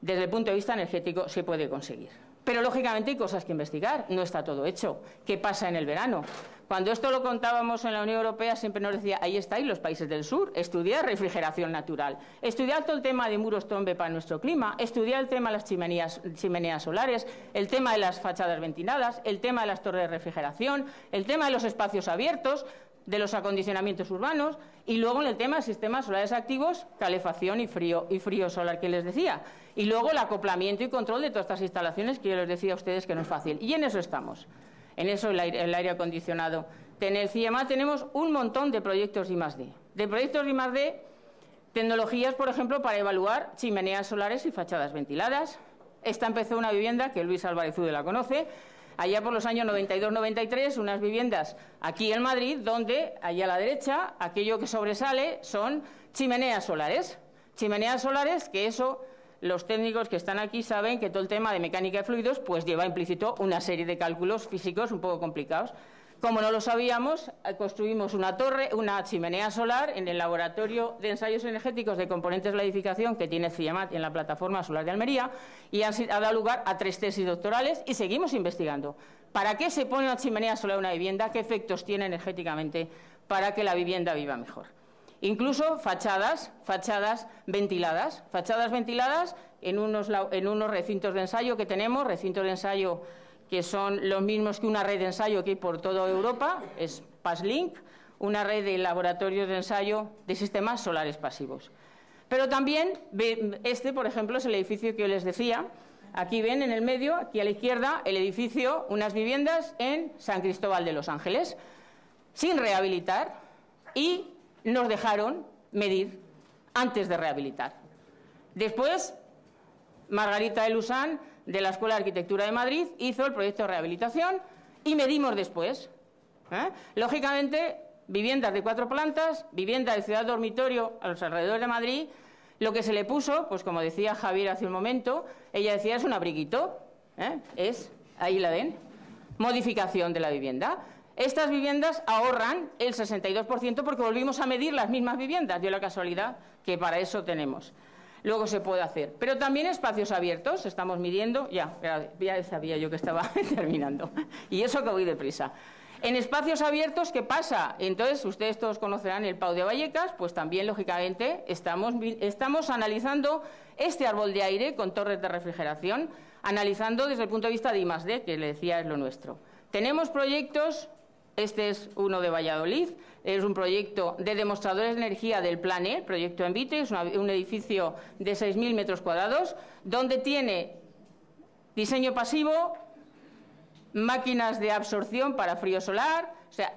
desde el punto de vista energético se puede conseguir. Pero, lógicamente, hay cosas que investigar. No está todo hecho. ¿Qué pasa en el verano? Cuando esto lo contábamos en la Unión Europea, siempre nos decía, ahí estáis los países del sur, estudiar refrigeración natural, estudiar todo el tema de muros Tombe para nuestro clima, estudiar el tema de las chimeneas solares, el tema de las fachadas ventiladas, el tema de las torres de refrigeración, el tema de los espacios abiertos, de los acondicionamientos urbanos, y luego en el tema de sistemas solares activos, calefacción y frío solar que les decía. Y luego el acoplamiento y control de todas estas instalaciones que yo les decía a ustedes que no es fácil. Y en eso estamos. En eso el aire acondicionado. En el CIEMA tenemos un montón de proyectos I+D. De proyectos I+D, tecnologías, por ejemplo, para evaluar chimeneas solares y fachadas ventiladas. Esta empezó una vivienda que Luis Álvarez Ude la conoce, allá por los años 92-93, unas viviendas aquí en Madrid, donde, allá a la derecha, aquello que sobresale son chimeneas solares. Chimeneas solares que eso, los técnicos que están aquí saben que todo el tema de mecánica de fluidos pues lleva implícito una serie de cálculos físicos un poco complicados. Como no lo sabíamos, construimos una chimenea solar en el Laboratorio de Ensayos Energéticos de Componentes de la Edificación que tiene CIEMAT en la Plataforma Solar de Almería y ha dado lugar a 3 tesis doctorales y seguimos investigando. ¿Para qué se pone una chimenea solar en una vivienda? ¿Qué efectos tiene energéticamente para que la vivienda viva mejor? Incluso fachadas ventiladas en unos recintos de ensayo que tenemos, recintos de ensayo que son los mismos que una red de ensayo que hay por toda Europa, es PASLink, una red de laboratorios de ensayo de sistemas solares pasivos. Pero también, por ejemplo, es el edificio que yo les decía. Aquí ven en el medio, aquí a la izquierda, el edificio, unas viviendas en San Cristóbal de los Ángeles, sin rehabilitar, y nos dejaron medir antes de rehabilitar. Después, Margarita de Lusán, de la Escuela de Arquitectura de Madrid, hizo el proyecto de rehabilitación y medimos después. Lógicamente, viviendas de 4 plantas, viviendas de ciudad dormitorio a los alrededores de Madrid, lo que se le puso, pues como decía Javier hace un momento, ella decía es un abriguito, ahí la ven, modificación de la vivienda. Estas viviendas ahorran el 62% porque volvimos a medir las mismas viviendas, dio la casualidad que para eso tenemos. Luego se puede hacer. Pero también espacios abiertos, estamos midiendo, ya sabía yo que estaba terminando, y eso que voy deprisa. En espacios abiertos, ¿qué pasa? Entonces, ustedes todos conocerán el PAU de Vallecas, pues también, lógicamente, estamos analizando este árbol de aire con torres de refrigeración, analizando desde el punto de vista de I+D, que le decía es lo nuestro. Tenemos proyectos. Este es uno de Valladolid, es un proyecto de demostradores de energía del Plan E, proyecto Envite, es un edificio de 6.000 metros cuadrados, donde tiene diseño pasivo, máquinas de absorción para frío solar, o sea,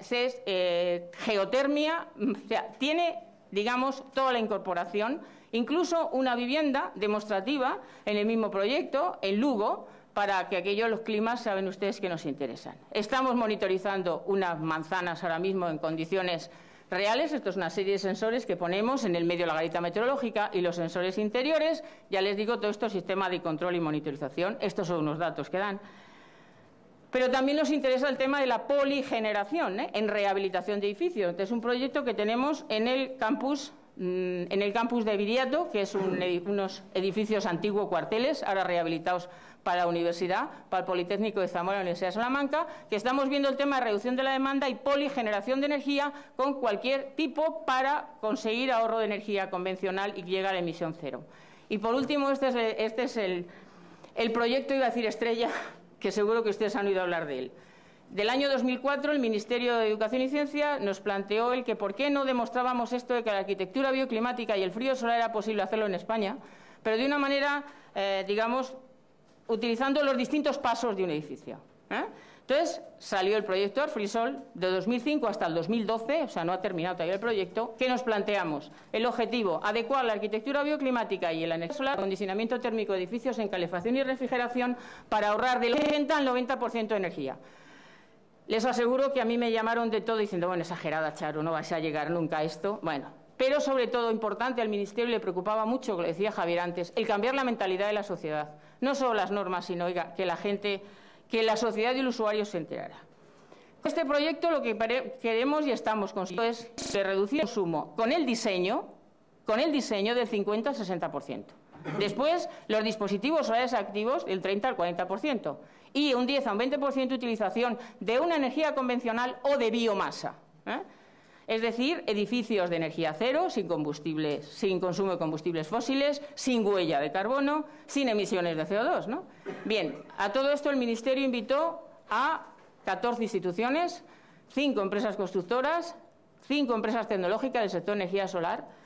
geotermia, o sea, tiene, digamos, toda la incorporación, incluso una vivienda demostrativa en el mismo proyecto, en Lugo, para que aquellos los climas saben ustedes que nos interesan. Estamos monitorizando unas manzanas ahora mismo en condiciones reales. Esto es una serie de sensores que ponemos en el medio de la garita meteorológica y los sensores interiores. Ya les digo, todo esto es sistema de control y monitorización. Estos son unos datos que dan. Pero también nos interesa el tema de la poligeneración en rehabilitación de edificios. Este es un proyecto que tenemos en el campus de Viriato, que es unos edificios antiguos cuarteles, ahora rehabilitados para la universidad, para el Politécnico de Zamora y la Universidad de Salamanca, que estamos viendo el tema de reducción de la demanda y poligeneración de energía con cualquier tipo para conseguir ahorro de energía convencional y llegar a emisión cero. Y por último, este es el proyecto, iba a decir estrella, que seguro que ustedes han oído hablar de él. del año 2004 el Ministerio de Educación y Ciencia nos planteó el que por qué no demostrábamos esto de que la arquitectura bioclimática y el frío solar era posible hacerlo en España, pero de una manera, digamos, utilizando los distintos pasos de un edificio. Entonces salió el proyecto Arfrisol de 2005 hasta el 2012, o sea, no ha terminado todavía el proyecto, que nos planteamos el objetivo, adecuar la arquitectura bioclimática y la energía solar, acondicionamiento térmico de edificios en calefacción y refrigeración para ahorrar del 80 al 90% de energía. Les aseguro que a mí me llamaron de todo diciendo, bueno, exagerada, Charo, no vas a llegar nunca a esto. Bueno, pero sobre todo importante, al Ministerio le preocupaba mucho, como decía Javier antes, el cambiar la mentalidad de la sociedad. No solo las normas, sino oiga, que la gente, que la sociedad y el usuario se enterara. Este proyecto lo que queremos y estamos consiguiendo es reducir el consumo con el diseño del 50 al 60%. Después, los dispositivos solares activos del 30 al 40%. Y un 10 a un 20% de utilización de una energía convencional o de biomasa. Es decir, edificios de energía cero, sin combustibles, sin consumo de combustibles fósiles, sin huella de carbono, sin emisiones de CO2, ¿no? Bien, a todo esto el Ministerio invitó a 14 instituciones, 5 empresas constructoras, 5 empresas tecnológicas del sector de energía solar,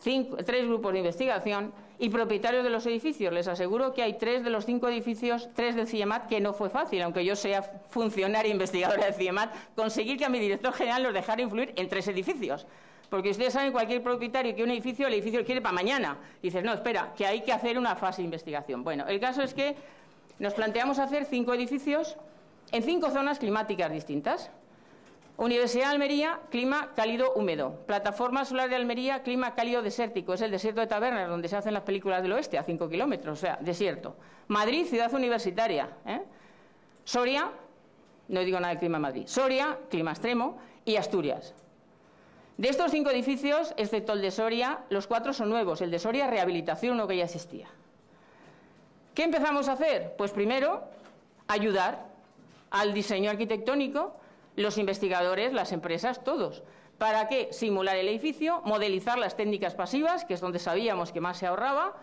3 grupos de investigación y propietarios de los edificios. Les aseguro que hay 3 de los 5 edificios, 3 del CIEMAT, que no fue fácil, aunque yo sea funcionaria e investigadora del CIEMAT, conseguir que a mi director general nos dejara influir en 3 edificios. Porque ustedes saben, cualquier propietario que el edificio lo quiere para mañana. Y dices, no, espera, que hay que hacer una fase de investigación. Bueno, el caso es que nos planteamos hacer 5 edificios en 5 zonas climáticas distintas. Universidad de Almería, clima cálido húmedo. Plataforma solar de Almería, clima cálido desértico. Es el desierto de Tabernas, donde se hacen las películas del oeste, a 5 kilómetros, o sea, desierto. Madrid, ciudad universitaria. Soria, no digo nada del clima de Madrid. Soria, clima extremo. Y Asturias. De estos 5 edificios, excepto el de Soria, los 4 son nuevos. El de Soria, rehabilitación, uno que ya existía. ¿Qué empezamos a hacer? Pues primero, ayudar al diseño arquitectónico, los investigadores, las empresas, todos. ¿Para qué? Simular el edificio, modelizar las técnicas pasivas, que es donde sabíamos que más se ahorraba,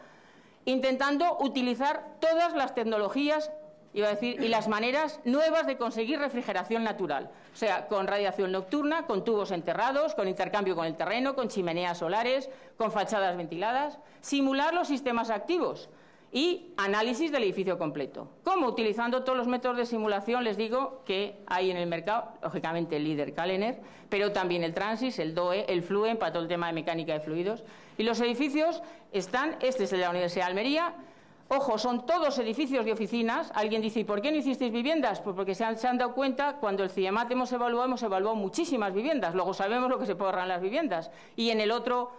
intentando utilizar todas las tecnologías, iba a decir, y las maneras nuevas de conseguir refrigeración natural. O sea, con radiación nocturna, con tubos enterrados, con intercambio con el terreno, con chimeneas solares, con fachadas ventiladas. Simular los sistemas activos y análisis del edificio completo. ¿Cómo? Utilizando todos los métodos de simulación, les digo, que hay en el mercado, lógicamente el líder Calener, pero también el Transys, el DOE, el Fluen, para todo el tema de mecánica de fluidos. Y los edificios están, este es el de la Universidad de Almería, ojo, son todos edificios de oficinas. Alguien dice, ¿y por qué no hicisteis viviendas? Pues porque se han dado cuenta, cuando el CIEMAT hemos evaluado muchísimas viviendas, luego sabemos lo que se puede ahorrar en las viviendas. Y en el otro...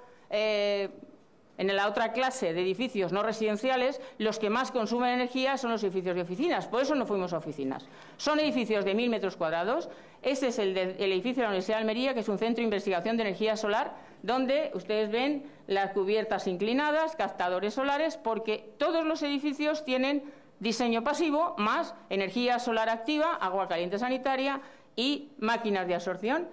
en la otra clase de edificios no residenciales, los que más consumen energía son los edificios de oficinas. Por eso no fuimos a oficinas. Son edificios de 1000 metros cuadrados. Este es el edificio de la Universidad de Almería, que es un centro de investigación de energía solar, donde ustedes ven las cubiertas inclinadas, captadores solares, porque todos los edificios tienen diseño pasivo, más energía solar activa, agua caliente sanitaria y máquinas de absorción.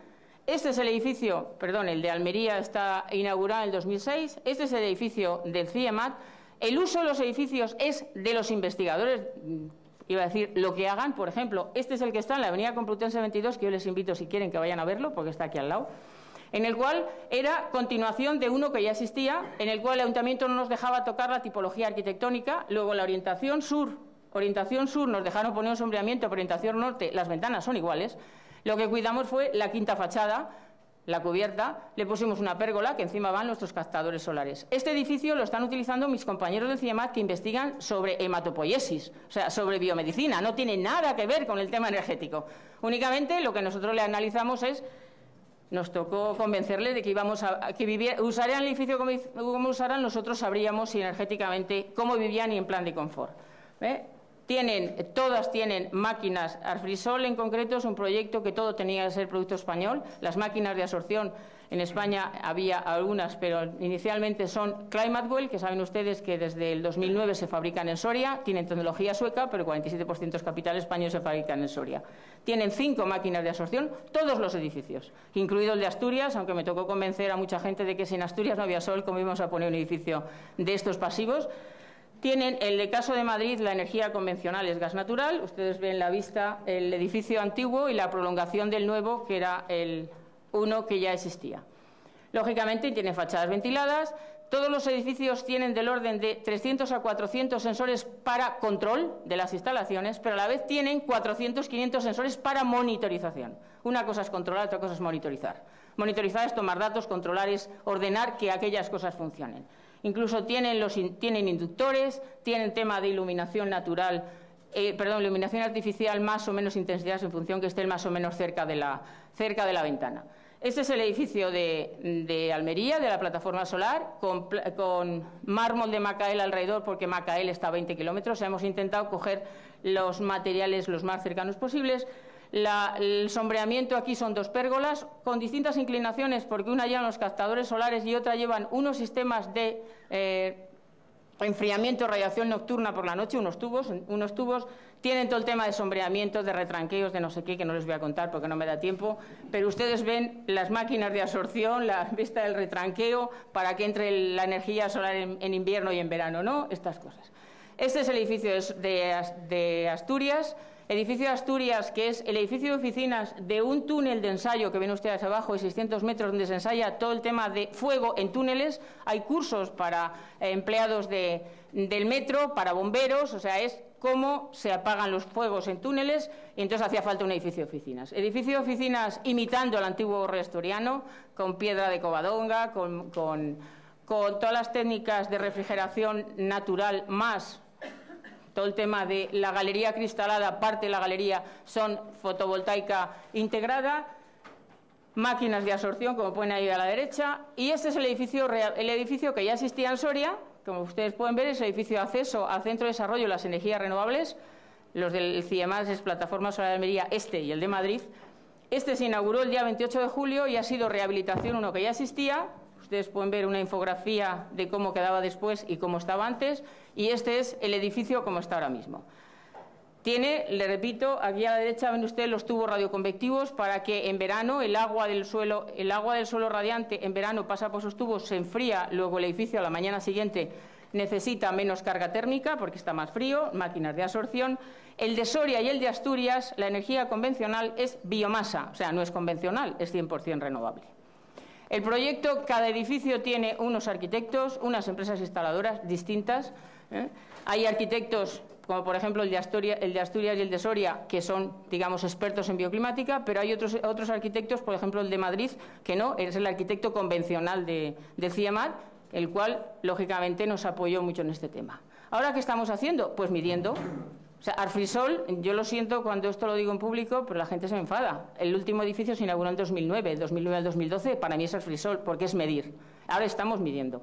Este es el edificio, perdón, el de Almería está inaugurado en el 2006. Este es el edificio del CIEMAT. El uso de los edificios es de los investigadores, iba a decir, lo que hagan. Por ejemplo, este es el que está en la avenida Complutense 22, que yo les invito, si quieren, que vayan a verlo, porque está aquí al lado, en el cual era continuación de uno que ya existía, en el cual el Ayuntamiento no nos dejaba tocar la tipología arquitectónica. Luego la orientación sur nos dejaron poner un sombreamiento, orientación norte, las ventanas son iguales. Lo que cuidamos fue la quinta fachada, la cubierta, le pusimos una pérgola que encima van nuestros captadores solares. Este edificio lo están utilizando mis compañeros del CIEMAT que investigan sobre hematopoiesis, o sea, sobre biomedicina, no tiene nada que ver con el tema energético. Únicamente lo que nosotros le analizamos es, nos tocó convencerle de que usarían el edificio como usaran, nosotros sabríamos si energéticamente cómo vivían y en plan de confort. Todas tienen máquinas. Arfrisol en concreto es un proyecto que todo tenía que ser producto español. Las máquinas de absorción en España había algunas, pero inicialmente son Climatewell, que saben ustedes que desde el 2009 se fabrican en Soria, tienen tecnología sueca, pero el 47% es capital español, se fabrican en Soria. Tienen 5 máquinas de absorción, todos los edificios, incluido el de Asturias, aunque me tocó convencer a mucha gente de que si en Asturias no había sol, ¿cómo íbamos a poner un edificio de estos pasivos? Tienen, en el caso de Madrid, la energía convencional es gas natural. Ustedes ven la vista, el edificio antiguo y la prolongación del nuevo, que era el uno que ya existía. Lógicamente, tienen fachadas ventiladas. Todos los edificios tienen del orden de 300 a 400 sensores para control de las instalaciones, pero a la vez tienen 400, 500 sensores para monitorización. Una cosa es controlar, otra cosa es monitorizar. Monitorizar es tomar datos, controlar es ordenar que aquellas cosas funcionen. Incluso tienen inductores, tienen tema de iluminación natural, iluminación artificial, más o menos intensidad en función que estén más o menos cerca de la ventana. Este es el edificio de Almería, de la plataforma solar, con mármol de Macael alrededor, porque Macael está a 20 kilómetros. Hemos intentado coger los materiales los más cercanos posibles. El sombreamiento aquí son 2 pérgolas con distintas inclinaciones, porque una lleva los captadores solares y otra llevan unos sistemas de enfriamiento, radiación nocturna por la noche, unos tubos. Tienen todo el tema de sombreamiento, de retranqueos, de no sé qué, que no les voy a contar porque no me da tiempo, pero ustedes ven las máquinas de absorción, la vista del retranqueo, para que entre la energía solar en invierno y en verano, ¿no? Estas cosas. Este es el edificio de Asturias. Edificio de Asturias, que es el edificio de oficinas de un túnel de ensayo que ven ustedes abajo, de 600 metros, donde se ensaya todo el tema de fuego en túneles. Hay cursos para empleados del metro, para bomberos, o sea, es cómo se apagan los fuegos en túneles, y entonces hacía falta un edificio de oficinas. Edificio de oficinas imitando al antiguo asturiano, con piedra de Covadonga, con todas las técnicas de refrigeración natural, más todo el tema de la galería cristalada, parte de la galería son fotovoltaica integrada, máquinas de absorción, como pueden ahí a la derecha, y este es el edificio que ya existía en Soria. Como ustedes pueden ver, es el edificio de acceso al Centro de Desarrollo de las Energías Renovables. Los del CIEMAS es Plataforma Solar de Almería, y el de Madrid. Este se inauguró el día 28 de julio y ha sido rehabilitación uno que ya existía. Ustedes pueden ver una infografía de cómo quedaba después y cómo estaba antes, y este es el edificio como está ahora mismo. Tiene, le repito, aquí a la derecha ven ustedes los tubos radioconvectivos para que en verano el agua del suelo radiante en verano pasa por esos tubos, se enfría, luego el edificio a la mañana siguiente necesita menos carga térmica porque está más frío, máquinas de absorción. El de Soria y el de Asturias, la energía convencional es biomasa, o sea, no es convencional, es 100% renovable. El proyecto, cada edificio tiene unos arquitectos, unas empresas instaladoras distintas. Hay arquitectos, como por ejemplo el de Asturias y el de Soria, que son, digamos, expertos en bioclimática, pero hay otros arquitectos, por ejemplo el de Madrid, que no, es el arquitecto convencional de CIEMAT, el cual, lógicamente, nos apoyó mucho en este tema. ¿Ahora qué estamos haciendo? Pues midiendo. O sea, Arfrisol, yo lo siento cuando esto lo digo en público, pero la gente se me enfada. El último edificio se inauguró en 2009 al 2012, para mí es Arfrisol, porque es medir. Ahora estamos midiendo.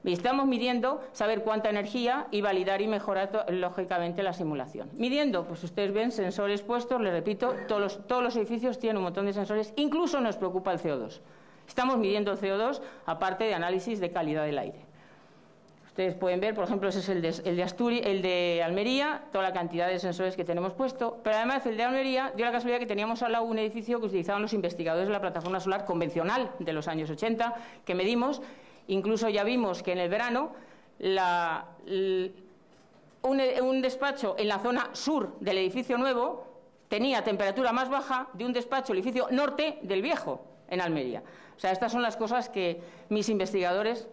Y estamos midiendo, saber cuánta energía y validar y mejorar, lógicamente, la simulación. Midiendo, pues ustedes ven sensores puestos, les repito, todos los edificios tienen un montón de sensores, incluso nos preocupa el CO2. Estamos midiendo el CO2, aparte de análisis de calidad del aire. Ustedes pueden ver, por ejemplo, ese es el de Almería, toda la cantidad de sensores que tenemos puesto, pero además el de Almería dio la casualidad que teníamos al lado un edificio que utilizaban los investigadores de la plataforma solar convencional de los años 80, que medimos. Incluso ya vimos que en el verano un despacho en la zona sur del edificio nuevo tenía temperatura más baja de un despacho, el edificio norte del viejo, en Almería. O sea, estas son las cosas que mis investigadores,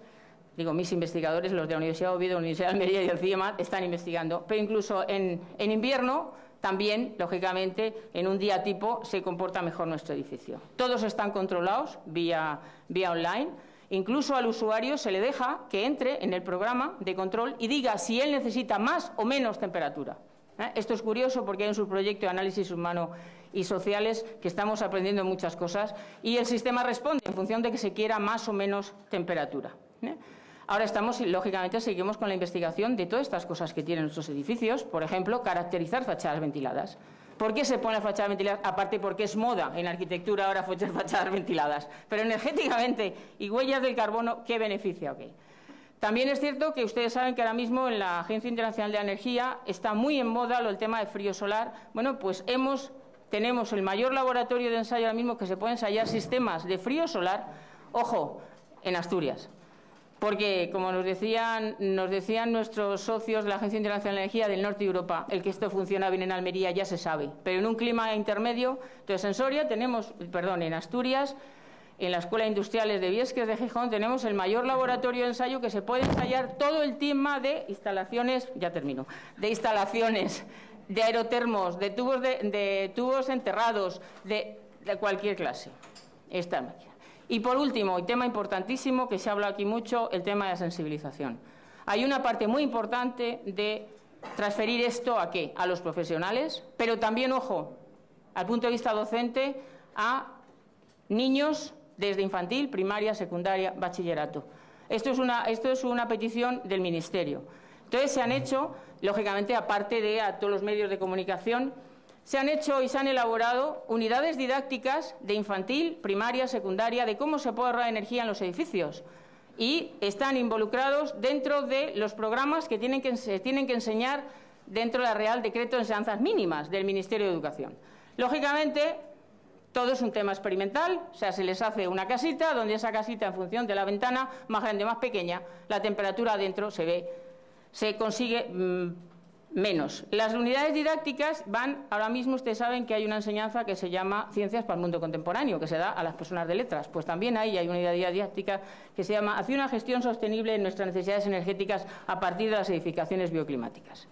los de la Universidad de Oviedo, la Universidad de Almería y el CIEMAT están investigando. Pero incluso en invierno, también, lógicamente, en un día tipo se comporta mejor nuestro edificio. Todos están controlados vía online. Incluso al usuario se le deja que entre en el programa de control y diga si él necesita más o menos temperatura. Esto es curioso porque hay un subproyecto de análisis humano y sociales que estamos aprendiendo muchas cosas y el sistema responde en función de que se quiera más o menos temperatura. Ahora lógicamente, seguimos con la investigación de todas estas cosas que tienen nuestros edificios, por ejemplo, caracterizar fachadas ventiladas. ¿Por qué se pone la fachada ventilada? Aparte porque es moda en arquitectura ahora fachadas ventiladas. Pero energéticamente y huellas del carbono, ¿qué beneficia? Okay. También es cierto que ustedes saben que ahora mismo en la Agencia Internacional de la Energía está muy en moda el tema de frío solar. Bueno, pues tenemos el mayor laboratorio de ensayo ahora mismo que se puede ensayar sistemas de frío solar, ojo, en Asturias. Porque, como nos decían nuestros socios de la Agencia Internacional de Energía del norte de Europa, el que esto funciona bien en Almería ya se sabe, pero en un clima intermedio, entonces en Soria tenemos, en Asturias, en la Escuela de Industriales de Viesques de Gijón, tenemos el mayor laboratorio de ensayo que se puede ensayar todo el tema de instalaciones, de instalaciones, de aerotermos, de tubos enterrados, de cualquier clase. Esta máquina. Y por último, y tema importantísimo que se habla aquí mucho, el tema de la sensibilización. Hay una parte muy importante de transferir esto ¿a qué? A los profesionales, pero también, ojo, al punto de vista docente, a niños desde infantil, primaria, secundaria, bachillerato. Esto es una petición del Ministerio. Entonces se han hecho, lógicamente, aparte de a todos los medios de comunicación, se han hecho y se han elaborado unidades didácticas de infantil, primaria, secundaria, de cómo se puede ahorrar energía en los edificios. Y están involucrados dentro de los programas que se tienen que enseñar dentro del Real Decreto de Enseñanzas Mínimas del Ministerio de Educación. Lógicamente, todo es un tema experimental, o sea, se les hace una casita, donde esa casita, en función de la ventana, más grande o más pequeña, la temperatura adentro se consigue menos. Las unidades didácticas ahora mismo ustedes saben que hay una enseñanza que se llama Ciencias para el Mundo Contemporáneo, que se da a las personas de letras. Pues también ahí hay una unidad didáctica que se llama Hacia una gestión sostenible de nuestras necesidades energéticas a partir de las edificaciones bioclimáticas.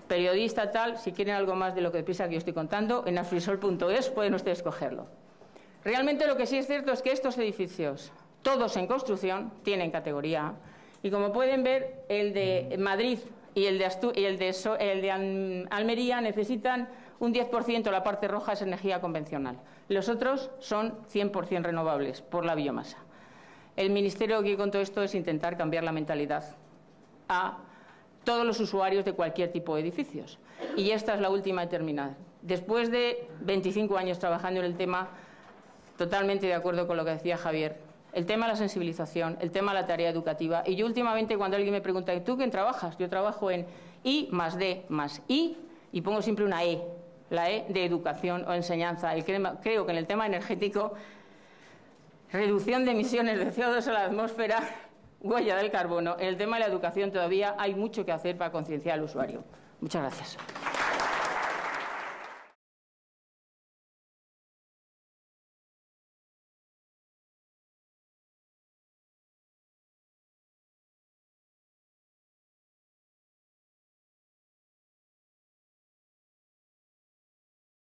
Periodista tal, si quieren algo más de lo que piensa que yo estoy contando, en asfrisol.es pueden ustedes cogerlo. Realmente lo que sí es cierto es que estos edificios, todos en construcción, tienen categoría A. Y como pueden ver, el de Madrid y el de Almería necesitan un 10%, la parte roja es energía convencional. Los otros son 100% renovables por la biomasa. El Ministerio aquí con todo esto es intentar cambiar la mentalidad a todos los usuarios de cualquier tipo de edificios. Y esta es la última terminal. Después de 25 años trabajando en el tema, totalmente de acuerdo con lo que decía Javier, el tema de la sensibilización, el tema de la tarea educativa. Y yo últimamente, cuando alguien me pregunta, ¿tú quién trabajas? Yo trabajo en I más D más I, y pongo siempre una E, la E de educación o enseñanza. Creo que en el tema energético, reducción de emisiones de CO2 a la atmósfera, huella del carbono, en el tema de la educación todavía hay mucho que hacer para concienciar al usuario. Muchas gracias.